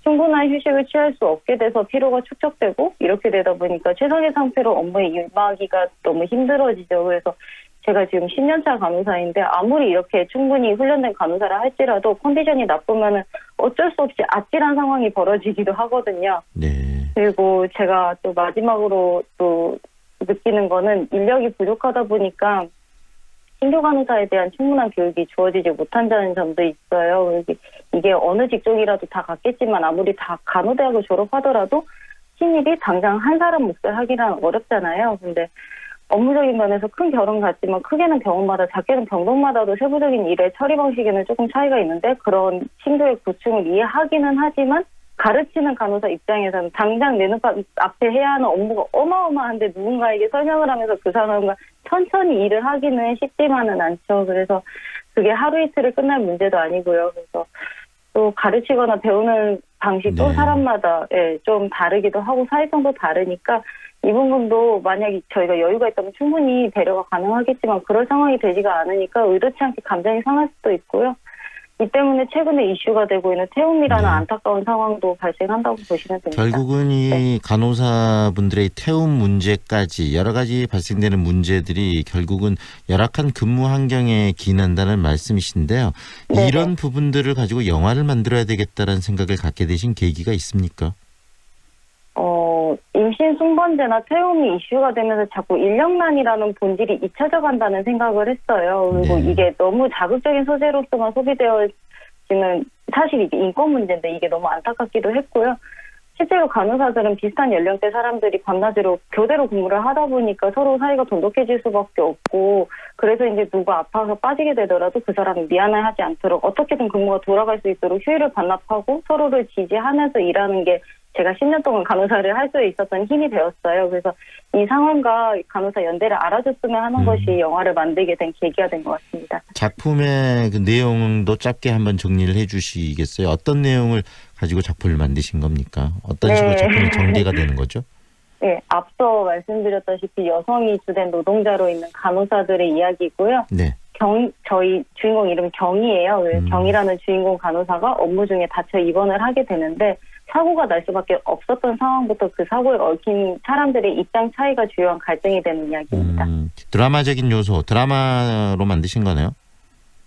충분한 휴식을 취할 수 없게 돼서 피로가 축적되고, 이렇게 되다 보니까 최선의 상태로 업무에 임하기가 너무 힘들어지죠. 그래서 제가 지금 10년차 간호사인데 아무리 이렇게 충분히 훈련된 간호사라 할지라도 컨디션이 나쁘면은 어쩔 수 없이 아찔한 상황이 벌어지기도 하거든요. 네. 그리고 제가 또 마지막으로 또 느끼는 거는 인력이 부족하다 보니까 신규 간호사에 대한 충분한 교육이 주어지지 못한다는 점도 있어요. 이게 어느 직종이라도 다 같겠지만 아무리 다 간호대학을 졸업하더라도 신입이 당장 한 사람 몫을 하기란 어렵잖아요. 근데 업무적인 면에서 큰 결은 같지만 크게는 병원마다 작게는 병동마다도 세부적인 일의 처리 방식에는 조금 차이가 있는데, 그런 심도의 고충을 이해하기는 하지만 가르치는 간호사 입장에서는 당장 내 눈앞에 해야 하는 업무가 어마어마한데 누군가에게 설명을 하면서 그 사람과 천천히 일을 하기는 쉽지만은 않죠. 그래서 그게 하루 이틀에 끝날 문제도 아니고요. 그래서 또 가르치거나 배우는 방식도 사람마다 좀 다르기도 하고 사회성도 다르니까 이 부분도 만약에 저희가 여유가 있다면 충분히 배려가 가능하겠지만 그럴 상황이 되지가 않으니까 의도치 않게 감정이 상할 수도 있고요. 이 때문에 최근에 이슈가 되고 있는 태움이라는 안타까운 상황도 발생한다고 보시면 됩니다. 결국은 이 간호사분들의 태움 문제까지 여러 가지 발생되는 문제들이 결국은 열악한 근무 환경에 기인한다는 말씀이신데요. 네네. 이런 부분들을 가지고 영화를 만들어야 되겠다라는 생각을 갖게 되신 계기가 있습니까? 임신 순번제나 태움이 이슈가 되면서 자꾸 인력난이라는 본질이 잊혀져 간다는 생각을 했어요. 그리고 이게 너무 자극적인 소재로서만 소비되어지는 사실 이게 인권 문제인데 이게 너무 안타깝기도 했고요. 실제로 간호사들은 비슷한 연령대 사람들이 밤낮으로 교대로 근무를 하다 보니까 서로 사이가 돈독해질 수밖에 없고 그래서 이제 누가 아파서 빠지게 되더라도 그 사람이 미안해하지 않도록 어떻게든 근무가 돌아갈 수 있도록 휴일을 반납하고 서로를 지지하면서 일하는 게 제가 10년 동안 간호사를 할 수 있었던 힘이 되었어요. 그래서 이 상황과 간호사 연대를 알아줬으면 하는 것이 영화를 만들게 된 계기가 된 것 같습니다. 작품의 그 내용도 짧게 한번 정리를 해 주시겠어요? 어떤 내용을 가지고 작품을 만드신 겁니까? 어떤 식으로 작품이 전개가 되는 거죠? 네, 앞서 말씀드렸다시피 여성이 주된 노동자로 있는 간호사들의 이야기고요. 네. 저희 주인공 이름이 경이에요. 경이라는 주인공 간호사가 업무 중에 다쳐 입원을 하게 되는데 사고가 날 수밖에 없었던 상황부터 그 사고에 얽힌 사람들의 입장 차이가 주요한 갈등이 되는 이야기입니다. 드라마적인 요소, 드라마로 만드신 거네요?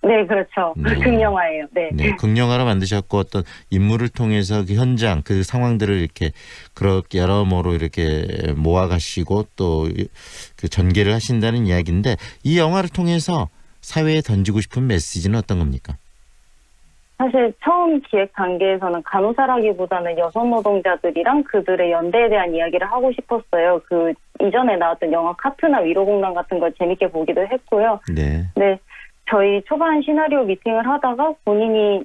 네, 그렇죠. 네. 극영화예요. 네. 네, 극영화로 만드셨고 어떤 인물을 통해서 그 현장, 그 상황들을 이렇게 그렇게 여러모로 이렇게 모아가시고 또 그 전개를 하신다는 이야기인데 이 영화를 통해서 사회에 던지고 싶은 메시지는 어떤 겁니까? 사실 처음 기획 단계에서는 간호사라기보다는 여성 노동자들이랑 그들의 연대에 대한 이야기를 하고 싶었어요. 그 이전에 나왔던 영화 카트나 위로공단 같은 걸 재밌게 보기도 했고요. 네. 네. 저희 초반 시나리오 미팅을 하다가 본인이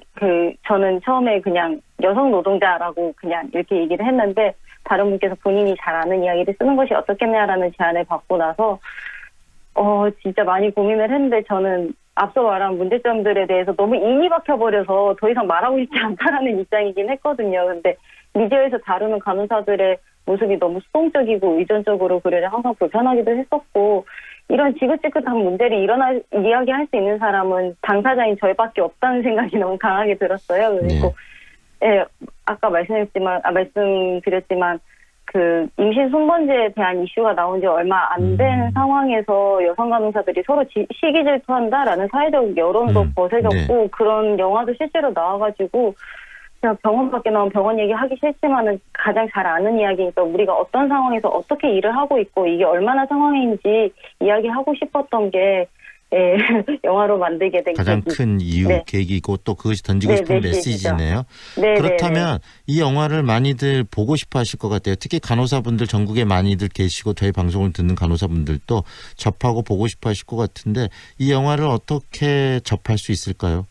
저는 처음에 그냥 여성 노동자라고 그냥 이렇게 얘기를 했는데 다른 분께서 본인이 잘 아는 이야기를 쓰는 것이 어떻겠냐라는 제안을 받고 나서 진짜 많이 고민을 했는데 저는 앞서 말한 문제점들에 대해서 너무 인이 박혀버려서 더 이상 말하고 싶지 않다라는 입장이긴 했거든요. 근데 미디어에서 다루는 간호사들의 모습이 너무 수동적이고 의존적으로 그래서 항상 불편하기도 했었고 이런 지긋지긋한 문제를 이야기할 수 있는 사람은 당사자인 저희밖에 없다는 생각이 너무 강하게 들었어요. 그리고 아까 말씀드렸지만 그 임신 순번제에 대한 이슈가 나온 지 얼마 안 된 상황에서 여성 간호사들이 서로 시기 질투한다라는 사회적 여론도 거세졌고 그런 영화도 실제로 나와가지고 그냥 병원 밖에 나온 병원 얘기하기 싫지만은 가장 잘 아는 이야기니까 우리가 어떤 상황에서 어떻게 일을 하고 있고 이게 얼마나 상황인지 이야기하고 싶었던 게 영화로 만들게 된 가장 큰 이유, 계기고 또 그것이 던지고 싶은 메시지네요. 그렇다면 이 영화를 많이들 보고 싶어 하실 것 같아요. 특히 간호사분들 전국에 많이들 계시고 저희 방송을 듣는 간호사분들도 접하고 보고 싶어 하실 것 같은데 이 영화를 어떻게 접할 수 있을까요?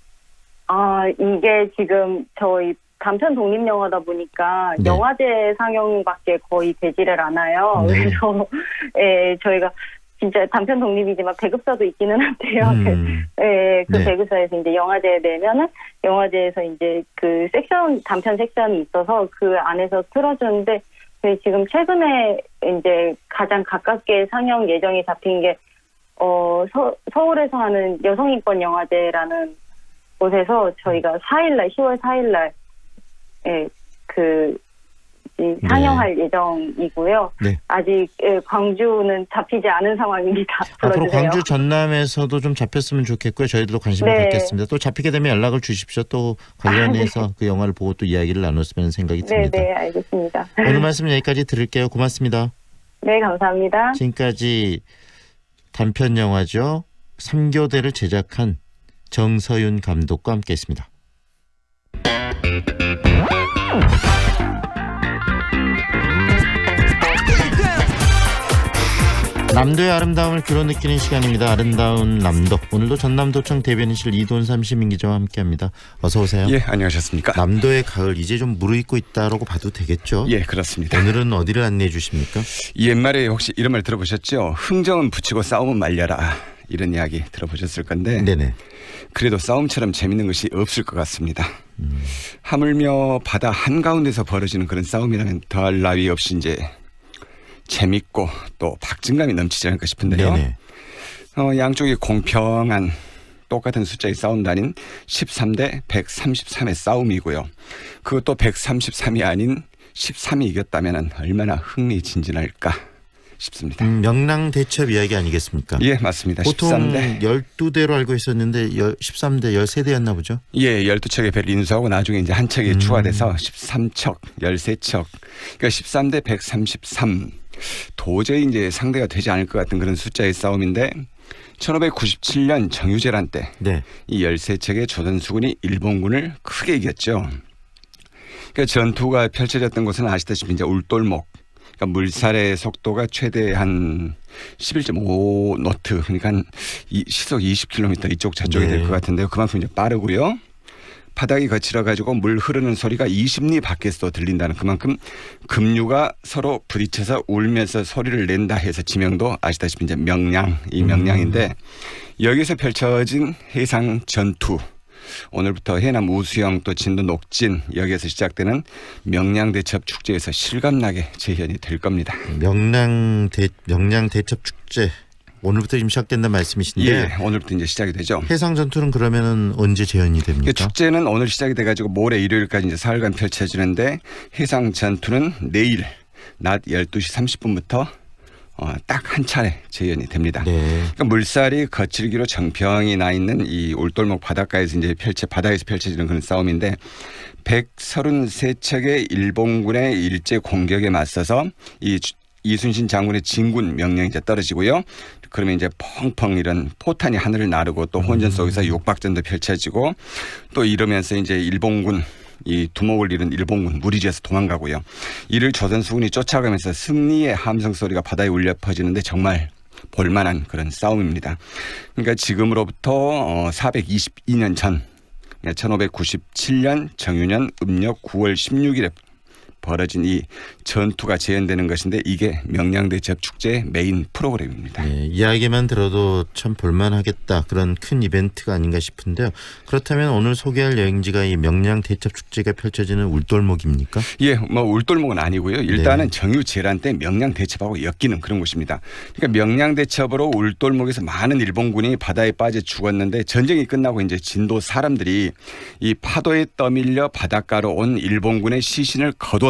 이게 지금 저희 단편 독립 영화다 보니까 영화제 상영밖에 거의 되지를 않아요. 그래서 저희가 진짜 단편 독립이지만 배급사도 있기는 한데요. 그 배급사에서 이제 영화제에 내면은 영화제에서 이제 그 단편 섹션이 있어서 그 안에서 틀어주는데 저희 지금 최근에 이제 가장 가깝게 상영 예정이 잡힌 게 서울에서 하는 여성인권 영화제라는 곳에서 저희가 10월 4일날 상영할 예정이고요. 아직 광주는 잡히지 않은 상황입니다. 앞으로 광주 전남에서도 좀 잡혔으면 좋겠고요. 저희들도 관심을 갖겠습니다. 또 잡히게 되면 연락을 주십시오. 또 관련해서 그 영화를 보고 또 이야기를 나눴으면 생각이 듭니다. 네, 알겠습니다. 오늘 말씀 여기까지 들을게요. 고맙습니다. 네, 감사합니다. 지금까지 단편 영화죠. 3교대를 제작한 정서윤 감독과 함께했습니다. 남도의 아름다움을 귀로 느끼는 시간입니다. 아름다운 남도. 오늘도 전남도청 대변인실 이돈삼 시민기자와 함께합니다. 어서 오세요. 예, 안녕하셨습니까. 남도의 가을 이제 좀 무르익고 있다라고 봐도 되겠죠? 예, 그렇습니다. 오늘은 어디를 안내해 주십니까? 옛말에 혹시 이런 말 들어보셨죠? 흥정은 붙이고 싸움은 말려라. 이런 이야기 들어보셨을 건데 네네. 그래도 싸움처럼 재밌는 것이 없을 것 같습니다. 하물며 바다 한가운데서 벌어지는 그런 싸움이라면 더할 나위 없이 이제 재밌고 또 박진감이 넘치지 않을까 싶은데요. 양쪽이 공평한 똑같은 숫자의 싸움도 아닌 13대 133의 싸움이고요. 그것도 133이 아닌 13이 이겼다면 얼마나 흥미진진할까 싶습니다. 명랑 대첩 이야기 아니겠습니까? 예, 맞습니다. 보통 13대 12대로 알고 있었는데 13대 13대였나 보죠? 예, 12척의 배를 인수하고 나중에 이제 한 척이 추가돼서 13척, 13척. 그러니까 13대 133. 도저히 이제 상대가 되지 않을 것 같은 그런 숫자의 싸움인데 1597년 정유재란 때 이 13척의 조선 수군이 일본군을 크게 이겼죠. 그러니까 전투가 펼쳐졌던 곳은 아시다시피 이제 울돌목. 그러니까 물살의 속도가 최대 한 11.5노트, 그러니까 한 시속 20km 이쪽 저쪽이 될 것 같은데요. 그만큼 이제 빠르고요. 바닥이 거칠어 가지고 물 흐르는 소리가 20리 밖에서도 들린다는 그만큼 급류가 서로 부딪혀서 울면서 소리를 낸다 해서 지명도 아시다시피 이제 명량, 이 명량인데 여기서 펼쳐진 해상 전투. 오늘부터 해남 우수영 또 진도 녹진 여기에서 시작되는 명량대첩 축제에서 실감나게 재현이 될 겁니다. 명량대첩 축제 오늘부터 지금 시작된다는 말씀이신데 예, 오늘부터 이제 시작이 되죠. 해상 전투는 그러면은 언제 재현이 됩니까? 축제는 오늘 시작이 돼가지고 모레 일요일까지 이제 사흘간 펼쳐지는데 해상 전투는 내일 낮 12시 30분부터 딱 한 차례 재현이 됩니다. 그러니까 물살이 거칠기로 정평이 나 있는 이 울돌목 바닷가에서 이제 바다에서 펼쳐지는 그런 싸움인데 133척의 일본군의 일제 공격에 맞서서 이 이순신 장군의 진군 명령이 이제 떨어지고요. 그러면 이제 펑펑 이런 포탄이 하늘을 나르고 또 혼전 속에서 육박전도 펼쳐지고 또 이러면서 이제 일본군 이 두목을 잃은 일본군 무리지에서 도망가고요. 이를 조선 수군이 쫓아가면서 승리의 함성 소리가 바다에 울려 퍼지는데 정말 볼만한 그런 싸움입니다. 그러니까 지금으로부터 422년 전 1597년 정유년 음력 9월 16일에 벌어진 이 전투가 재현되는 것인데 이게 명량대첩 축제의 메인 프로그램입니다. 네, 이야기만 들어도 참 볼만하겠다 그런 큰 이벤트가 아닌가 싶은데요. 그렇다면 오늘 소개할 여행지가 이 명량대첩 축제가 펼쳐지는 울돌목입니까? 예, 뭐 울돌목은 아니고요. 일단은 정유재란 때 명량대첩하고 엮이는 그런 곳입니다. 그러니까 명량대첩으로 울돌목에서 많은 일본군이 바다에 빠져 죽었는데 전쟁이 끝나고 이제 진도 사람들이 이 파도에 떠밀려 바닷가로 온 일본군의 시신을 거둬서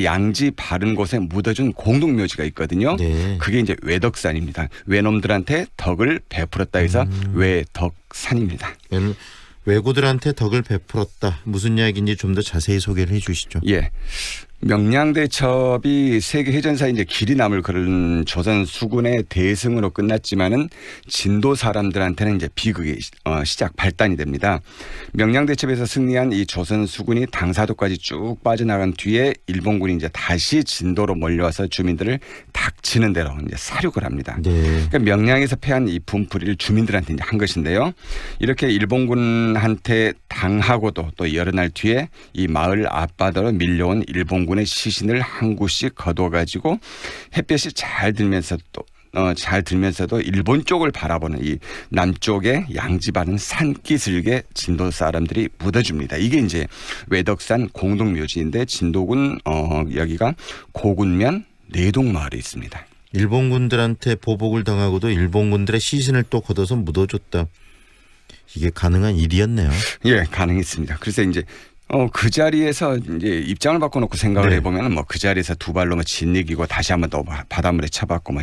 양지 바른 곳에 묻어준 공동묘지가 있거든요. 그게 이제 외덕산입니다. 외놈들한테 덕을 베풀었다 해서 외덕산입니다. 외고들한테 덕을 베풀었다. 무슨 이야기인지 좀 더 자세히 소개를 해 주시죠. 예. 명량대첩이 세계 해전사에 이제 길이 남을 그런 조선 수군의 대승으로 끝났지만은 진도 사람들한테는 이제 비극의 시작 발단이 됩니다. 명량대첩에서 승리한 이 조선 수군이 당사도까지 쭉 빠져나간 뒤에 일본군이 이제 다시 진도로 몰려와서 주민들을 닥치는 대로 이제 사륙을 합니다. 그러니까 명량에서 패한 이 분풀이를 주민들한테 이제 한 것인데요. 이렇게 일본군한테 당하고도 또 여러 날 뒤에 이 마을 앞바다로 밀려온 일본군의 시신을 한 구씩 거둬가지고 햇볕이 잘 들면서도 일본 쪽을 바라보는 이 남쪽의 양지 바른 산기슭에 진도 사람들이 묻어줍니다. 이게 이제 외덕산 공동묘지인데 진도군 여기가 고군면 내동마을에 있습니다. 일본군들한테 보복을 당하고도 일본군들의 시신을 또 걷어서 묻어줬다. 이게 가능한 일이었네요. 예, 가능했습니다. 그래서 이제 그 자리에서 이제 입장을 바꿔놓고 생각을 해보면 뭐 그 자리에서 두 발로 뭐 짓이기고 다시 한번 또 바닷물에 쳐박고 뭐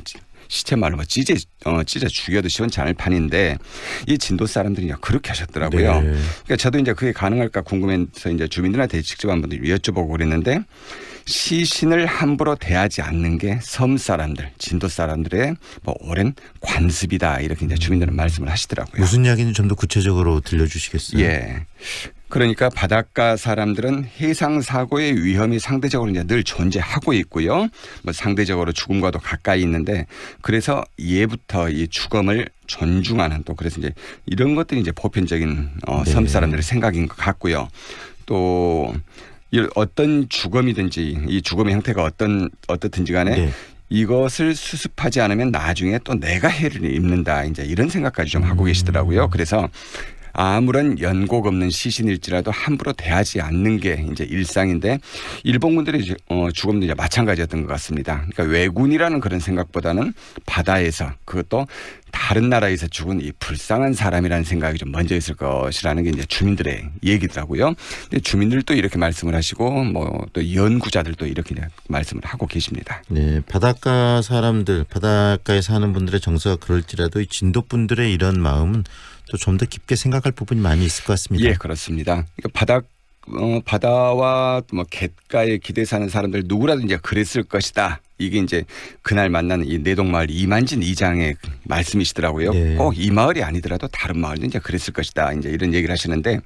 시체 말로 뭐 찢어 죽여도 시원찮을 판인데 이 진도 사람들이 그렇게 하셨더라고요. 그러니까 저도 이제 그게 가능할까 궁금해서 이제 주민들한테 직접 한번 여쭤보고 그랬는데 시신을 함부로 대하지 않는 게 섬 사람들, 진도 사람들의 뭐 오랜 관습이다 이렇게 이제 주민들은 말씀을 하시더라고요. 무슨 이야기는 좀 더 구체적으로 들려주시겠어요? 예. 그러니까 바닷가 사람들은 해상 사고의 위험이 상대적으로 이제 늘 존재하고 있고요. 뭐 상대적으로 죽음과도 가까이 있는데 그래서 예부터 이 죽음을 존중하는 또 그래서 이제 이런 것들이 이제 보편적인 섬 사람들의 생각인 것 같고요. 또 어떤 죽음이든지 이 죽음의 형태가 어떻든지 간에 이것을 수습하지 않으면 나중에 또 내가 해를 입는다 이제 이런 생각까지 좀 하고 계시더라고요. 그래서 아무런 연고가 없는 시신일지라도 함부로 대하지 않는 게 이제 일상인데 일본군들의 죽음도 이제 마찬가지였던 것 같습니다. 그러니까 왜군이라는 그런 생각보다는 바다에서 그것도 다른 나라에서 죽은 이 불쌍한 사람이라는 생각이 좀 먼저 있을 것이라는 게 이제 주민들의 얘기더라고요. 근데 주민들도 이렇게 말씀을 하시고 뭐 또 연구자들도 이렇게 말씀을 하고 계십니다. 네, 바닷가 사람들, 바닷가에 사는 분들의 정서가 그럴지라도 이 진도 분들의 이런 마음은 또 좀 더 깊게 생각할 부분이 많이 있을 것 같습니다. 예, 그렇습니다. 그러니까 바다와 뭐 갯가에 기대 사는 사람들 누구라도 이제 그랬을 것이다. 이게 이제 그날 만난 이 내동마을 이만진 이장의 말씀이시더라고요. 네. 꼭 이 마을이 아니더라도 다른 마을도 이제 그랬을 것이다. 이제 이런 얘기를 하시는데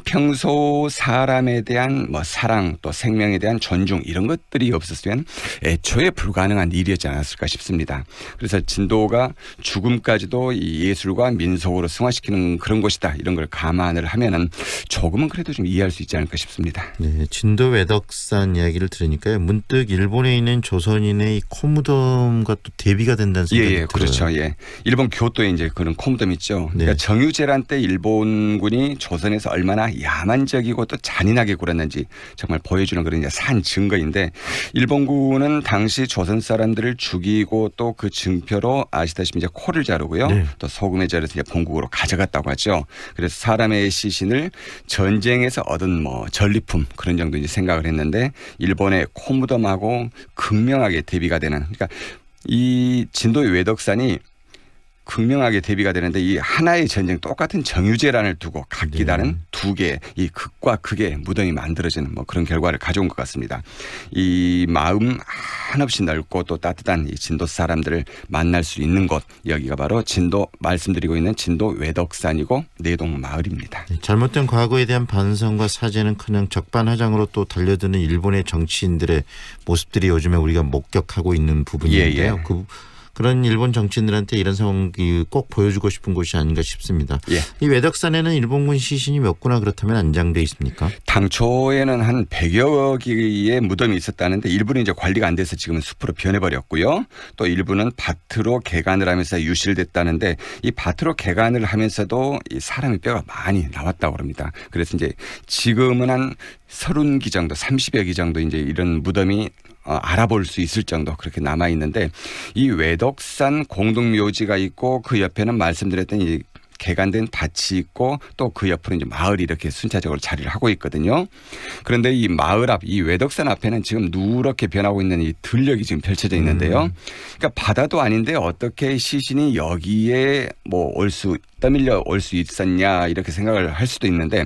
평소 사람에 대한 뭐 사랑 또 생명에 대한 존중 이런 것들이 없었으면 애초에 불가능한 일이었지 않았을까 싶습니다. 그래서 진도가 죽음까지도 이 예술과 민속으로 승화시키는 그런 곳이다. 이런 걸 감안을 하면은 조금은 그래도 좀 이해할 수 있지 않을까 싶습니다. 네, 진도 외덕산 이야기를 들으니까요. 문득 일본에 있는 조선인의 이 코무덤과 또 대비가 된다는 생각이 들어요. 그렇죠. 예. 일본 교토에 이제 그런 코무덤 있죠. 그러니까 정유재란 때 일본군이 조선에서 얼마나 야만적이고 또 잔인하게 굴었는지 정말 보여주는 그런 이제 산 증거인데 일본군은 당시 조선 사람들을 죽이고 또 그 증표로 아시다시피 이제 코를 자르고요. 또 소금에 절여서 이제 본국으로 가져갔다고 하죠. 그래서 사람의 시신을 전쟁에서 얻은 뭐 전리품 그런 정도 이제 생각을 했는데 일본의 코무덤하고 극명하게 대비가 되는 그러니까 이 진도의 외덕산이 극명하게 대비가 되는데 이 하나의 전쟁 똑같은 정유재란을 두고 각기 다른 두 개의 이 극과 극의 무덤이 만들어지는 뭐 그런 결과를 가져온 것 같습니다. 이 마음 한없이 넓고 또 따뜻한 이 진도 사람들을 만날 수 있는 곳 여기가 바로 진도 말씀드리고 있는 진도 외덕산이고 내동 마을입니다. 잘못된 과거에 대한 반성과 사죄는 그냥 적반하장으로 또 달려드는 일본의 정치인들의 모습들이 요즘에 우리가 목격하고 있는 부분인데요. 그런 일본 정치인들한테 이런 상황이 꼭 보여주고 싶은 곳이 아닌가 싶습니다. 이 외덕산에는 일본군 시신이 몇 구나 그렇다면 안장돼 있습니까? 당초에는 한 100여 개의 무덤이 있었다는데 일부는 이제 관리가 안 돼서 지금은 숲으로 변해버렸고요. 또 일부는 밭으로 개간을 하면서 유실됐다는데 이 밭으로 개간을 하면서도 이 사람의 뼈가 많이 나왔다고 합니다. 그래서 이제 지금은 한 30기 정도, 30여 기 정도 이제 이런 무덤이 알아볼 수 있을 정도 그렇게 남아 있는데 이 외덕산 공동묘지가 있고 그 옆에는 말씀드렸던 이 개간된 밭이 있고 또 그 옆으로 이제 마을이 이렇게 순차적으로 자리를 하고 있거든요. 그런데 이 마을 앞, 이 외덕산 앞에는 지금 누렇게 변하고 있는 이 들녘이 지금 펼쳐져 있는데요. 그러니까 바다도 아닌데 어떻게 시신이 여기에 뭐 떠밀려 올 수 있었냐 이렇게 생각을 할 수도 있는데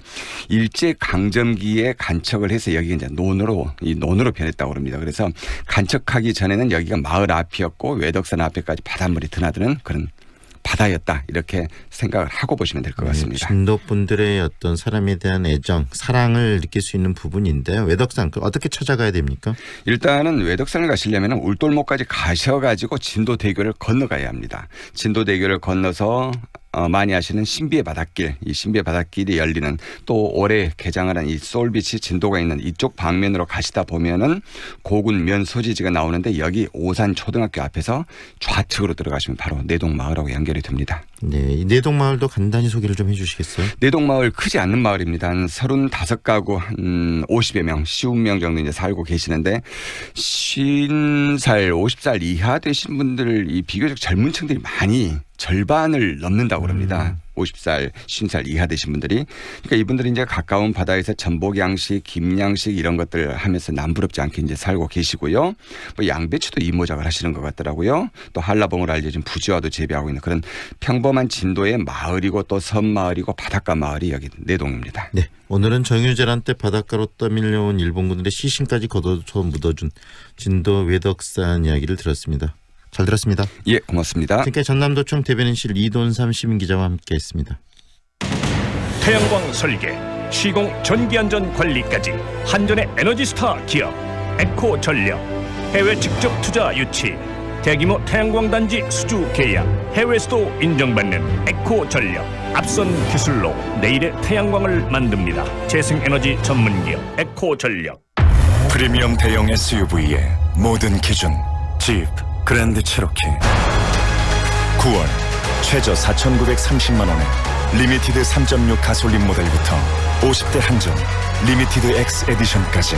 일제 강점기에 간척을 해서 여기가 이제 논으로 변했다고 합니다. 그래서 간척하기 전에는 여기가 마을 앞이었고 외덕산 앞에까지 바닷물이 드나드는 그런 바다였다 이렇게 생각을 하고 보시면 될 것 같습니다. 진도 분들의 어떤 사람에 대한 애정, 사랑을 느낄 수 있는 부분인데요. 외덕산 어떻게 찾아가야 됩니까? 일단은 외덕산을 가시려면 울돌목까지 가셔가지고 진도대교를 건너가야 합니다. 진도대교를 건너서 많이 아시는 신비의 바닷길, 이 신비의 바닷길이 열리는 또 올해 개장을 한 이 소울비치 진도가 있는 이쪽 방면으로 가시다 보면은 고군 면 소지지가 나오는데 여기 오산 초등학교 앞에서 좌측으로 들어가시면 바로 내동마을하고 연결이 됩니다. 네, 이 내동마을도 간단히 소개를 좀 해주시겠어요? 내동마을 크지 않는 마을입니다. 한 35가구 한 50여 명, 50명 정도 이제 살고 계시는데 50살 이하 되신 분들 이 비교적 젊은 층들이 많이 절반을 넘는다고 합니다. 50살, 50살 이하 되신 분들이. 그러니까 이분들이 이제 가까운 바다에서 전복 양식, 김 양식 이런 것들 하면서 남부럽지 않게 이제 살고 계시고요. 뭐 양배추도 이모작을 하시는 것 같더라고요. 또 한라봉을 알려진 부지와도 재배하고 있는 그런 평범한 진도의 마을이고 또 섬마을이고 바닷가 마을이 여기 내동입니다. 네. 오늘은 정유재란 때 바닷가로 떠밀려온 일본군들의 시신까지 걷어서 묻어준 진도 외덕산 이야기를 들었습니다. 잘 들었습니다. 예, 고맙습니다. 지금까지 전남도청 대변인실 이돈삼 시민기자와 함께했습니다. 태양광 설계, 시공 전기안전 관리까지 한전의 에너지스타 기업 에코전력, 해외 직접 투자 유치, 대규모 태양광 단지 수주 계약, 해외에서도 인정받는 에코전력, 앞선 기술로 내일의 태양광을 만듭니다. 재생에너지 전문기업 에코전력. 프리미엄 대형 SUV의 모든 기준 집 그랜드 체로키 9월 최저 4,930만 원에 리미티드 3.6 가솔린 모델부터 50대 한정 리미티드 X 에디션까지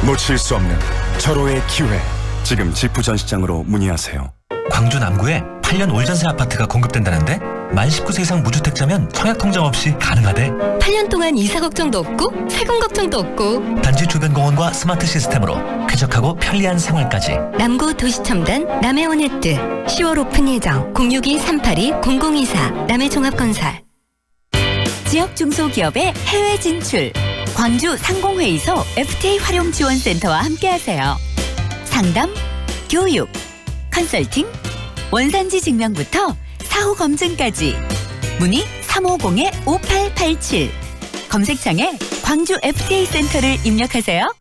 놓칠 수 없는 절호의 기회. 지금 지프 전시장으로 문의하세요. 광주 남구에 8년 올전세 아파트가 공급된다는데 만 19세 이상 무주택자면 청약통장 없이 가능하대. 8년 동안 이사 걱정도 없고 세금 걱정도 없고 단지 주변 공원과 스마트 시스템으로 쾌적하고 편리한 생활까지. 남구 도시첨단 남해원해뜨 10월 오픈 예정 062-382-0024 남해종합건설. 지역 중소기업의 해외 진출. 광주 상공회의소 FTA 활용 지원센터와 함께하세요. 상담, 교육, 컨설팅, 원산지 증명부터 사후 검증까지. 문의 350-5887. 검색창에 광주 FTA 센터를 입력하세요.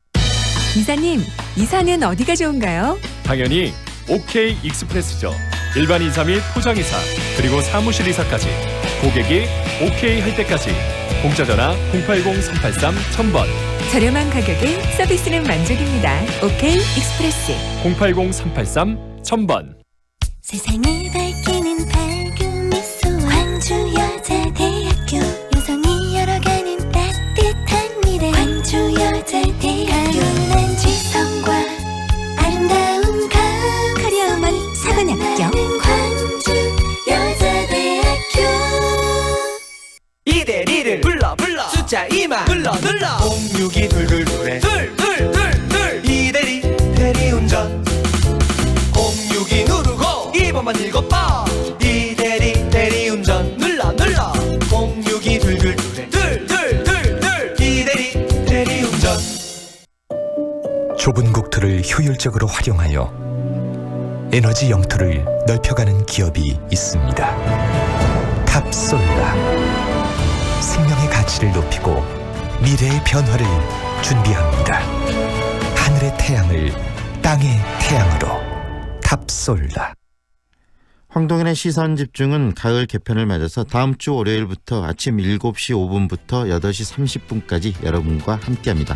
이사님, 이사는 어디가 좋은가요? 당연히 OK 익스프레스죠. 일반 이사 및 포장 이사 그리고 사무실 이사까지 고객이 OK 할 때까지. 공짜 전화 080-383-1000번. 저렴한 가격에 서비스는 만족입니다. OK 익스프레스. 080-383-1000번. 세상을 밝히는 밝은 미소 광주여자대학교. 유성이 열어가는 따뜻한 미래 광주여자대학교. 가련한 지성과 아름다운 가을 커리어만 사관학교 광주여자대학교. 이대리를 불러 숫자 2만 눌러 062 둘둘둘에 둘둘둘둘. 이대리 대리운전 062 누르고 2번만 읽어봐. 이대리 대리운전 눌러 062 둘둘둘에 둘둘둘둘. 이대리 대리운전. 좁은 국토를 효율적으로 활용하여 에너지 영토를 넓혀가는 기업이 있습니다. 탑솔라. 생명의 가치를 높이고 미래의 변화를 준비합니다. 하늘의 태양을 땅의 태양으로. 탑솔라. 황동현의 시선집중은 가을 개편을 맞아서 다음 주 월요일부터 아침 7시 5분부터 8시 30분까지 여러분과 함께합니다.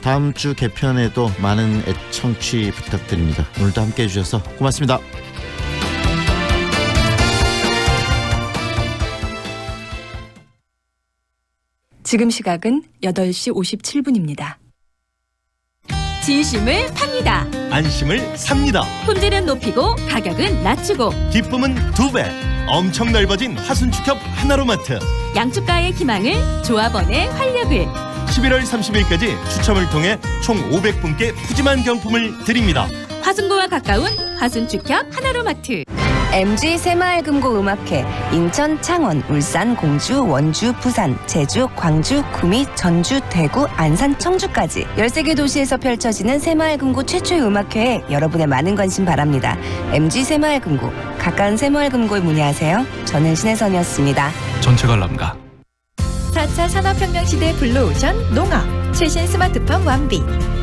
다음 주 개편에도 많은 애청취 부탁드립니다. 오늘도 함께해 주셔서 고맙습니다. 지금 시각은 8시 57분입니다. 진심을 팝니다. 안심을 삽니다. 품질은 높이고 가격은 낮추고 기쁨은 2배. 엄청 넓어진 화순축협 하나로마트. 양축가의 희망을 조합원의 활력을. 11월 30일까지 추첨을 통해 총 500분께 푸짐한 경품을 드립니다. 화순고와 가까운 화순축협 하나로마트. MG 새마을금고 음악회 인천, 창원, 울산, 공주, 원주, 부산, 제주, 광주, 구미, 전주, 대구, 안산, 청주까지 13개 도시에서 펼쳐지는 새마을금고 최초의 음악회에 여러분의 많은 관심 바랍니다. MG 새마을금고, 가까운 새마을금고에 문의하세요. 저는 신혜선이었습니다. 전체 관람가. 4차 산업혁명 시대 블루오션 농업, 최신 스마트팜 완비,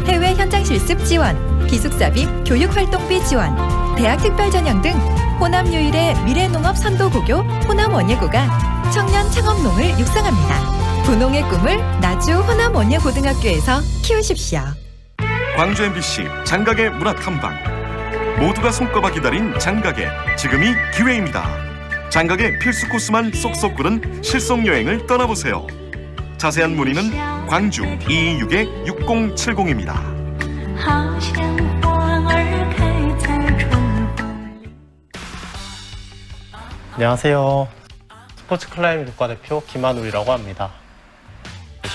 해외 현장 실습 지원, 기숙사비, 교육활동비 지원, 대학 특별 전형 등 호남 유일의 미래농업 선도고교 호남원예고가 청년 창업농을 육성합니다. 부농의 꿈을 나주 호남원예고등학교에서 키우십시오. 광주 MBC 장각의 문화탐방. 모두가 손꼽아 기다린 장각의 지금이 기회입니다. 장각의 필수 코스만 쏙쏙 구른 실속여행을 떠나보세요. 자세한 문의는 광주 226-6070입니다. 안녕하세요. 스포츠 클라이밍 국가대표 김한울이라고 합니다.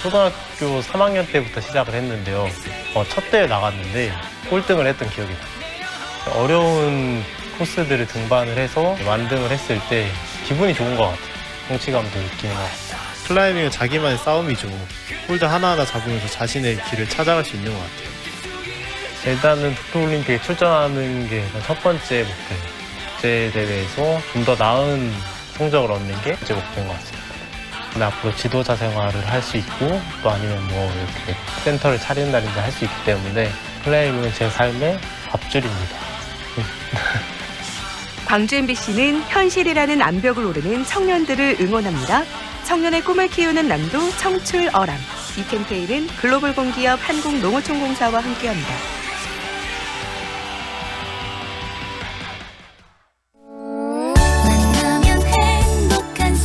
초등학교 3학년 때부터 시작을 했는데요. 첫 대회 나갔는데 꼴등을 했던 기억이 나요. 어려운 코스들을 등반을 해서 완등을 했을 때 기분이 좋은 것 같아요. 성취감도 느끼는 것 같아요. 클라이밍은 자기만의 싸움이죠. 홀드 하나하나 잡으면서 자신의 길을 찾아갈 수 있는 것 같아요. 일단은 도쿄올림픽에 출전하는 게 첫 번째 목표예요. 국제대회에서 좀 더 나은 성적을 얻는 게 제 목표인 것 같습니다. 근데 앞으로 지도자 생활을 할 수 있고 또 아니면 뭐 이렇게 센터를 차린다든지 할 수 있기 때문에 클라이밍은 제 삶의 밥줄입니다. 광주 MBC는 현실이라는 암벽을 오르는 청년들을 응원합니다. 청년의 꿈을 키우는 남도 청출어람. 이 캠페인은 글로벌 공기업 한국농어촌공사와 함께합니다. 만나면 행복한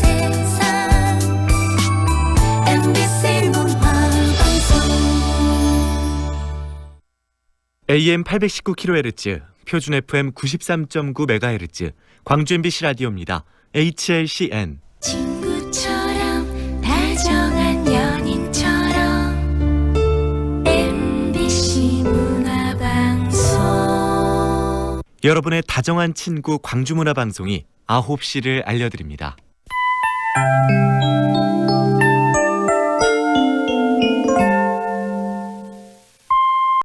AM 819kHz, 표준 FM 93.9MHz, 광주 MBC 라디오입니다. HLCN. 친구처럼 다정한 연인처럼 MBC 문화방송. 여러분의 다정한 친구 광주문화방송이 9시를 알려드립니다.